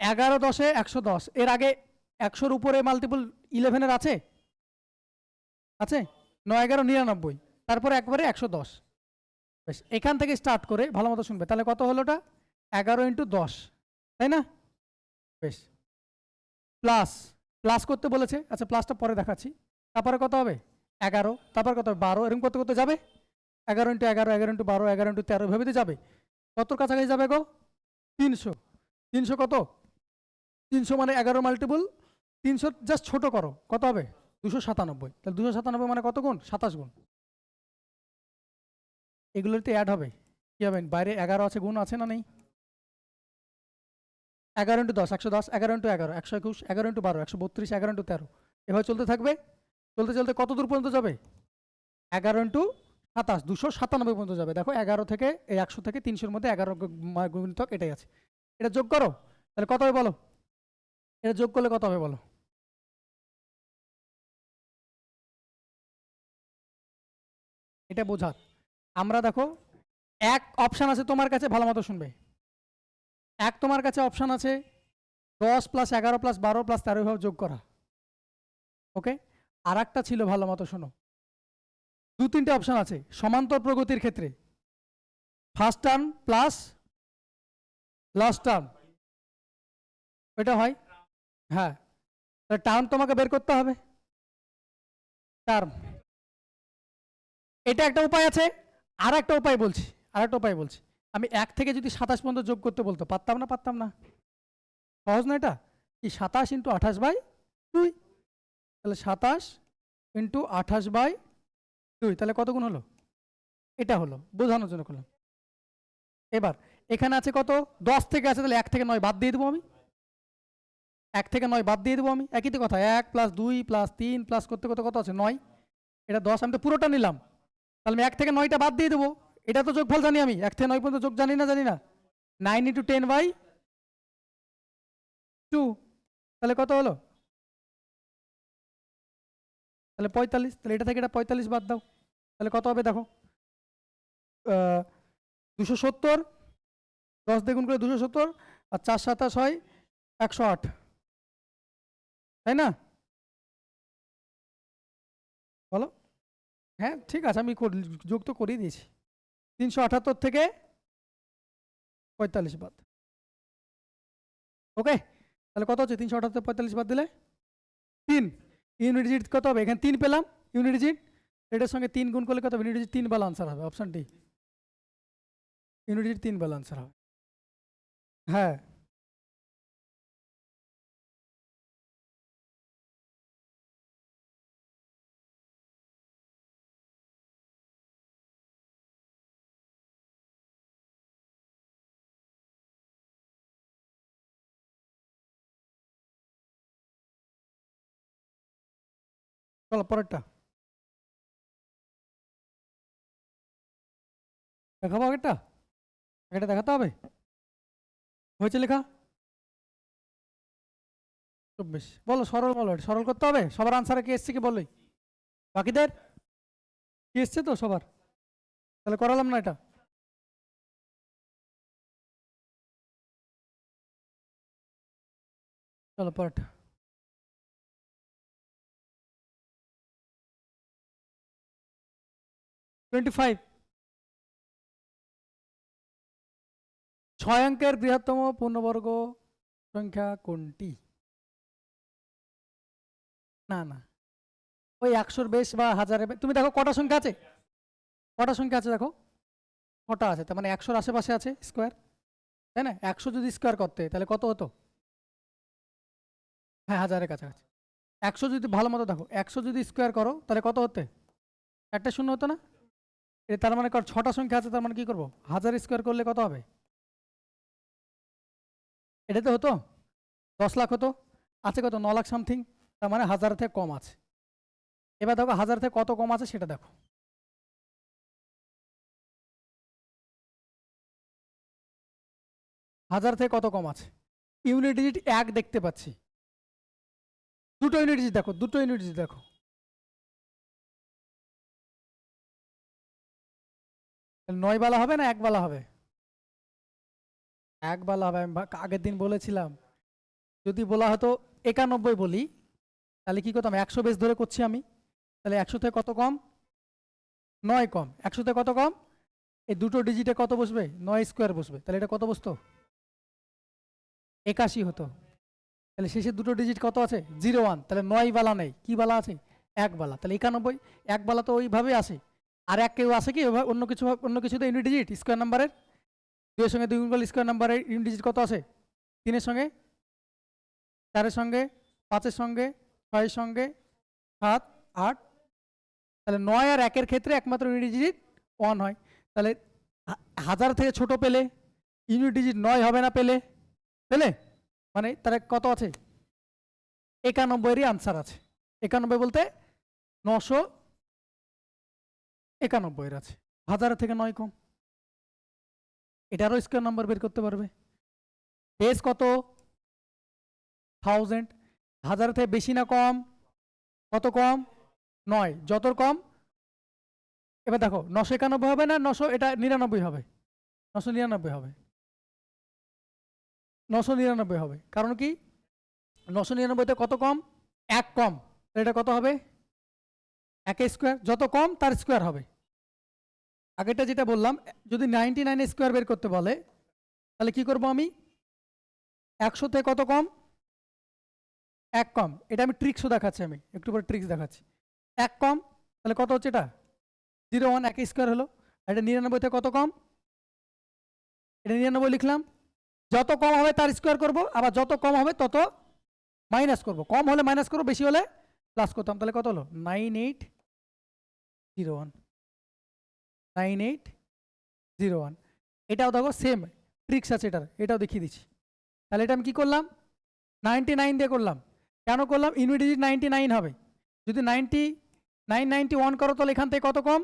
11 10-এ 110, এর আগে 100-র উপরে মাল্টিপল 11-এর আছে? আছে? 9 11 99, তারপরে একবারে 110। বেশ, এখান থেকে স্টার্ট করে ভালো মতো শুনবে, তাহলে কত হলো ওটা? 11 × 10, তাই না? বেশ, প্লাস প্লাস করতে বলেছে, আচ্ছা প্লাসটা পরে দেখাচ্ছি। তারপরে কত হবে? 11, তারপর কত হবে? 12, এরকম করতে করতে যাবে 11 × 11, 11 × 12, 11 × 13, এভাবে যাবে। কতর কাছাকাছি যাবে গো? 300। 300 কত? 300 মানে 11 মাল্টিপল, 300 জাস্ট ছোট করো, কত হবে? 297। তাহলে 297 মানে কত গুণ? 27 গুণ। এগুলোতে অ্যাড হবে, কি হবে? বাইরে 11 আছে, গুণ আছে না নেই? 11 × 10 110, 11 × 11 121, 11 × 12 132, 11 × 13, এভাবে চলতে থাকবে। চলতে চলতে কত দূর পর্যন্ত যাবে? 11 × 27, 297 পর্যন্ত যাবে। দেখো 11 থেকে এই 100 থেকে 300-র মধ্যে 11 গুণিতক এটাই আছে। এটা যোগ করো, তাহলে কত হবে বলো? এটা যোগ করলে কত হবে বলো? এটা বোঝার, আমরা দেখো এক অপশান আছে তোমার কাছে, ভালো মতো শুনবে। এক তোমার কাছে অপশান আছে 10 + 11 + 12 + 13 ভাবে যোগ করা, ওকে। আর একটা ছিল, ভালো মতো শোনো, 2-3টে অপশান আছে সমান্তর প্রগতির ক্ষেত্রে, first term plus last term, এটা হয়। হ্যাঁ, টার্ম তোমাকে বের করতে হবে, টার্ম। এটা একটা উপায় আছে, আর একটা উপায় বলছি, আর একটা উপায় বলছি। আমি 1 থেকে যদি 27 পর্যন্ত যোগ করতে বলতো, পারতাম না? পারতাম না? সহজ না এটা? কি 27 × 28/2, তাহলে 27 × 28/2, তাহলে কত গুণ হলো? এটা হলো, বোঝানোর জন্য করলাম। এবার এখানে আছে কত? 10 থেকে আছে, তাহলে 1 থেকে 9 বাদ দিয়ে দেবো আমি, 1 থেকে 9 বাদ দিয়ে দেবো আমি, একই তো কথা। 1 + 2 + 3 প্লাস করতে করতে কত আছে? 9। এটা 10, আমি তো পুরোটা নিলাম, তাহলে আমি 1 থেকে 9টা বাদ দিয়ে দেবো। এটা তো যোগফল জানি আমি, 1 থেকে 9 পর্যন্ত যোগ জানি না? জানি না। 9 × 10/2, তাহলে কত হলো? তাহলে 45, তাহলে এটা থেকে এটা 45 বাদ দাও, তাহলে কত হবে দেখো 270, 10 দিয়ে গুণ করে 270, আর 4 27 হয় 108, তাই না? বলো। হ্যাঁ ঠিক আছে, আমি যোগ তো করিয়ে দিয়েছি। 378 থেকে 45 বাদ, ওকে। তাহলে কত হচ্ছে 378 45 বাদ দিলে 3। ইউনিট ডিজিট কত হবে? এখানে 3 পেলাম ইউনিট ডিজিট, এটার সঙ্গে 3 গুণ করলে কত হবে? ইউনিট ডিজিট 3 বালা আনসার হবে, অপশন ডি, ইউনিট ডিজিট 3 বালা আনসার হবে। হ্যাঁ চলো পরেরটা দেখাবো, আগেরটা এটা দেখাতে হবে, হয়েছে লেখা 24। বলো সরল, বলো এটা সরল করতে হবে। সবার আনসারে কি এসছে কি বললেই, বাকিদের কি এসছে তো সবার, তাহলে করালাম না এটা। চলো পরেরটা। 25, 6 অঙ্কের বৃহত্তম পূর্ণবর্গ সংখ্যা কোনটি? না না, ওই 100-র বেশ বা হাজারে, তুমি দেখো কটা সংখ্যা আছে, কটা সংখ্যা আছে দেখো, কটা আছে, তার মানে 100-র আশেপাশে আছে স্কোয়ার, তাই না? 100 যদি স্কোয়ার করতে তাহলে কত হতো? হ্যাঁ হাজারের কাছাকাছি। 100 যদি ভালো মতো দেখো, 100 যদি স্কোয়ার করো তাহলে কত হতে? একটা শূন্য হতো না? তার মানে 6টা সংখ্যা আছে, তার মানে কি করবো, 1000 স্কোয়ার করলে কত হবে? এটাতে হতো 10 লাখ হতো, আছে কত 9 লাখ সামথিং, তার মানে 1000 থেকে কম আছে। এবার দেখো 1000 থেকে কত কম আছে সেটা দেখো, 1000 থেকে কত কম আছে? ইউনিট ডিজিট 1 দেখতে পাচ্ছি, দুটো ইউনিট ডিজিট দেখো, দুটো ইউনিট ডিজিট দেখো, নয় বালা হবে না 1 বালা হবে? 1 বালা হবে। আমি আগের দিন বলেছিলাম যদি বলা হতো 91 বলি তাহলে কি করতাম, 100 বেস ধরে করছি আমি, তাহলে 100 থেকে কত কম? 9 কম। 100 থেকে কত কম? এই দুটো ডিজিটে কত বসবে? 9 স্কোয়ার বসবে, তাহলে এটা কত বসতো? 81 হতো। তাহলে শেষের দুটো ডিজিট কত আছে? 01, তাহলে 9 বালা নেই, কি বালা আছে? 1 বালা, তাহলে 91। 1 বালা তো ওইভাবে আসে, আর এক কেউ আসে কি অন্য কিছুতে ইউনিট ডিজিট স্কোয়ার নাম্বারের, 2 এর সঙ্গে 2 গুণ করলে স্কোয়ার নাম্বারের ইউনিট ডিজিট কত আসে? 3 এর সঙ্গে, 4 এর সঙ্গে, 5 এর সঙ্গে, 6 এর সঙ্গে, 7, 8, তাহলে 9 আর 1 এর ক্ষেত্রে একমাত্র ইউনিট ডিজিট 1 হয়। তাহলে 1000 থেকে ছোট পেলে ইউনিট ডিজিট 9 হবে না, পেলে পেলে মানে তার কত আছে? 91-এরই আনসার আছে। 91 বলতে 991 আছে, 1000 থেকে 9 কম। এটারও স্কোয়ার নাম্বার বের করতে পারবে। বেস কত? 1000। 1000 থেকে বেশি না কম? কত কম? 9, যত কম। এবার দেখো 991 হবে না 900, এটা 99 হবে, 999 হবে, 999 হবে। কারণ কি 999-তে কত কম? 1 কম, এটা কত হবে? 1 স্কোয়ার, যত কম তার স্কোয়ার হবে। আগেরটা যেটা বললাম, যদি 99 স্কোয়ার বের করতে বলে তাহলে কি করব আমি? 100 থেকে কত কম? 1 কম। এটা আমি ট্রিক্সও দেখাচ্ছি, আমি একটু পরে ট্রিক্স দেখাচ্ছি। 1 কম, তাহলে কত হচ্ছে এটা? 01, 1 স্কোয়ার হলো। এটা 99 থেকে কত কম? এটা 99 লিখলাম, যত কম হবে তার স্কোয়ার করব, আবার যত কম হবে তত মাইনাস করব। কম হলে মাইনাস করবো, বেশি হলে প্লাস করতাম। তাহলে কত হলো? 9801, 9801। এটাও দেখো সেম ট্রিক্স আছে এটার, এটাও দেখিয়ে দিচ্ছি। তাহলে এটা আমি কি করলাম? 99 দিয়ে করলাম। কেন করলাম? ইউনিট ডিজিট 99 হবে। যদি 991 করো তাহলে এখান থেকে কত কম?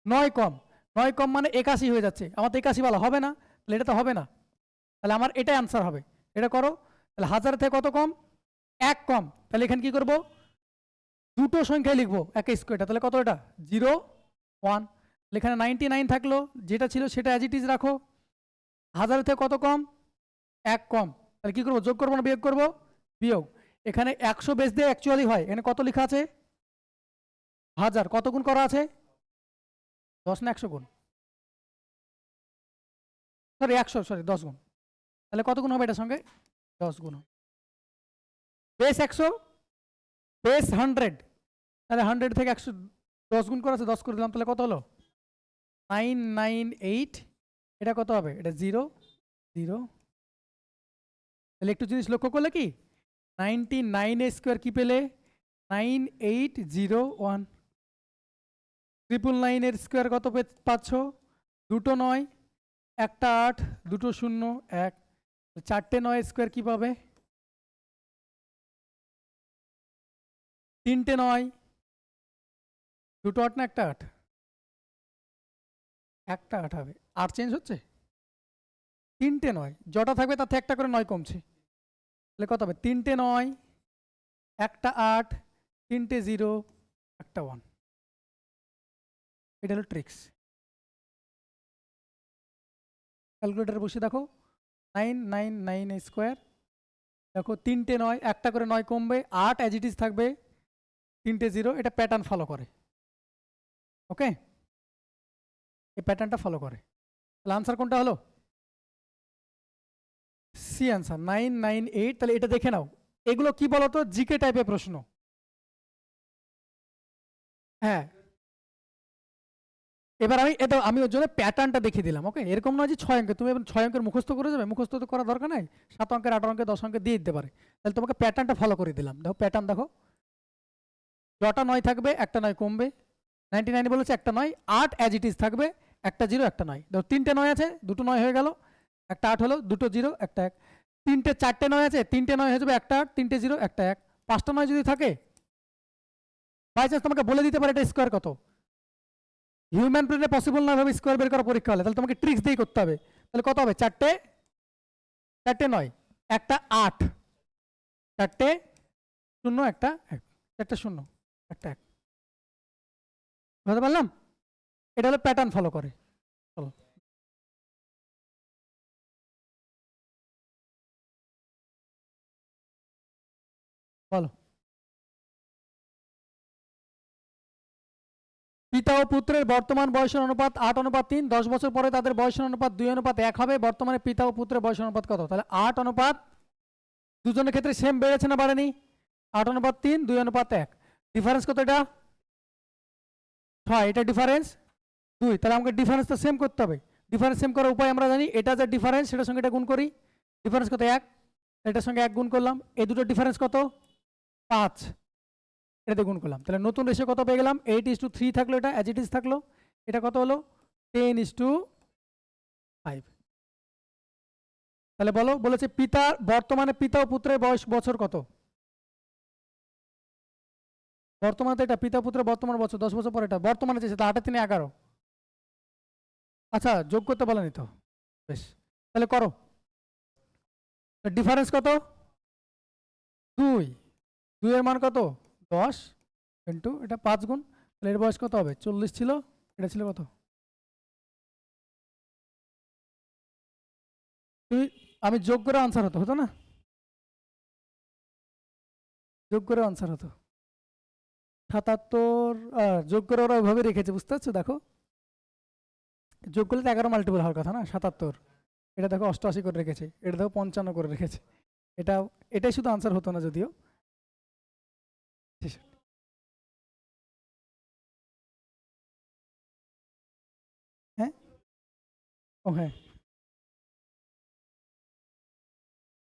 9 কম। 9 কম মানে 81 হয়ে যাচ্ছে, আমার তো 81 বলা হবে না, তাহলে এটা তো হবে না, তাহলে আমার এটাই আনসার হবে। এটা করো, তাহলে 1000 থেকে কত কম? 1 কম, তাহলে এখানে কি করব? দুটো সংখ্যায় লিখবো একে স্কোয়ারটা, তাহলে কত এটা 0 1, এখানে 99 থাকলো, যেটা ছিল সেটা অ্যাজ ইট ইজ রাখো। 1000 থেকে কত কম, 1 কম, তাহলে কি করবো, যোগ করবো না বিয়োগ করবো, বিয়োগ। এখানে 100 বেস দিয়ে অ্যাকচুয়ালি হয়, এখানে কত লেখা আছে 1000, কত গুণ করা আছে 10 না 100 গুণ, সরি 100, সরি 10 গুণ, তাহলে কত গুণ হবে এটার সঙ্গে 10 গুণ। বেস 100, বেস 100, তাহলে 100 থেকে 100 10 গুণ করা আছে, 10 করে দিলাম, তাহলে কত হলো 998, এটা কত হবে, এটা 0 0। তাহলে একটু জিনিস লক্ষ্য করলে কি 99 স্কোয়ার কি পেলে 9801, 999 এর স্কোয়ার কত পাচ্ছ, দুটো 9, একটা 8, দুটো 0 1, চারটে 9 স্কোয়ার কি পাবে, তিনটে 9, দুটো 8 না একটা 8, একটা 8 হবে, 8 চেঞ্জ হচ্ছে, তিনটে 9, জটা থাকবে তাতে একটা করে 9 কমছে, তাহলে কত হবে তিনটে 9, একটা 8, তিনটে 0, একটা 1, এটা হলো ট্রিক্স। ক্যালকুলেটারে বসে দেখো 999 স্কোয়ার, দেখো তিনটে 9, একটা করে 9 কমবে, 8 অ্যাজ ইট ইজ থাকবে, তিনটে 0, এটা প্যাটার্ন ফলো করে, ওকে, এই প্যাটার্নটা ফলো করে। তাহলে আনসার কোনটা হলো, সি আনসার 998। তাহলে এটা দেখে নাও, এগুলো কি বলতো জিকে টাইপের প্রশ্ন, হ্যাঁ। এবার আমি ওর জন্য প্যাটার্নটা দেখিয়ে দিলাম, ওকে, এরকম নয় যে 6 অঙ্কের, তুমি 6 অঙ্কের মুখস্থ করে যাবে, মুখস্থ তো করার দরকার নাই, 7 অঙ্কের 8 অঙ্কের 10 অঙ্কের দিয়ে দিতে পারে, তাহলে তোমাকে প্যাটার্নটা ফলো করে দিলাম। দেখো প্যাটার্ন দেখো, জটা 9 থাকবে, একটা 9 কমবে, 99 বলেছে একটা 9, 8 অ্যাজ ইট ইজ থাকবে, একটা 0 একটা 9, দেখো তিনটে 9 আছে, দুটো 9 হয়ে গেল, একটা 8 হলো, দুটো 0 একটা 1, তিনটে 4টে 9 আছে, তিনটে 9 হয়ে যাবে, একটা 8, তিনটে 0 একটা 1, 5টা 9 যদি থাকে, বাই চান্স তোমাকে বলে দিতে পারে এটা স্কোয়ার কত, হিউম্যান ব্রেনে পসিবল না ভাবে স্কোয়ার বের করা পরীক্ষা হলে, তাহলে তোমাকে ট্রিক্স দিয়ে করতে হবে, তাহলে কত হবে 4টে 9, একটা 8, 4টে 0 একটা 1, 4টে 0 একটা 1, বুঝতে পারলাম, এটা হলো প্যাটার্ন ফলো করে। চলো বলো, পিতা ও পুত্রের বর্তমান বয়সের অনুপাত 8:3, 10 বছর পরে তাদের বয়সের অনুপাত 2:1 হবে, বর্তমানে পিতা ও পুত্রের বয়সের অনুপাত কত, তাহলে 8 দুজনের ক্ষেত্রে সেম বেড়েছে না বাড়েনি, 8:3, 2:1, ডিফারেন্স কত এটা 6, এটা ডিফারেন্স 2, তাহলে আমাকে ডিফারেন্স তো সেম করতে হবে, ডিফারেন্স সেম করার উপায় আমরা জানি, এটা যে ডিফারেন্স সেটার সঙ্গে এটা গুণ করি, ডিফারেন্স কত 1, এটার সঙ্গে 1 গুণ করলাম, এই দুটো ডিফারেন্স কত 5, এটাতে গুণ করলাম, তাহলে নতুন রেশিও কত পেয়ে গেলাম 8:3 থাকলো, এটা অ্যাজ ইট ইজ থাকলো, এটা কত হলো 10:5। তাহলে বলো, বলেছে বর্তমানে পিতা ও পুত্রের বয়স বছর কত, বর্তমানে এটা পিতা পুত্রের বর্তমান বছর, 10 বছর পরে এটা বর্তমানে চেয়েছে, 8-3-11, আচ্ছা যোগ করতে বলেনি তো, বেশ তাহলে করো, ডিফারেন্স কত 2, 2 এর মান কত 10 ইন্টু এটা 5 গুণ, তাহলে এর বয়স কত হবে 40 ছিল, এটা ছিল কত, আমি যোগ করে আনসার হতো না, যোগ করে আনসার হতো 77, যোগ করে ওরা ওইভাবে রেখেছে, বুঝতে পারছো, দেখো যোগ করলে তো 11 মাল্টিপল হওয়ার কথা না 77, এটা দেখো 88 করে রেখেছে, এটা দেখো 55 করে রেখেছে, এটা এটাই শুধু আনসার হতো না যদিও, হ্যাঁ ও হ্যাঁ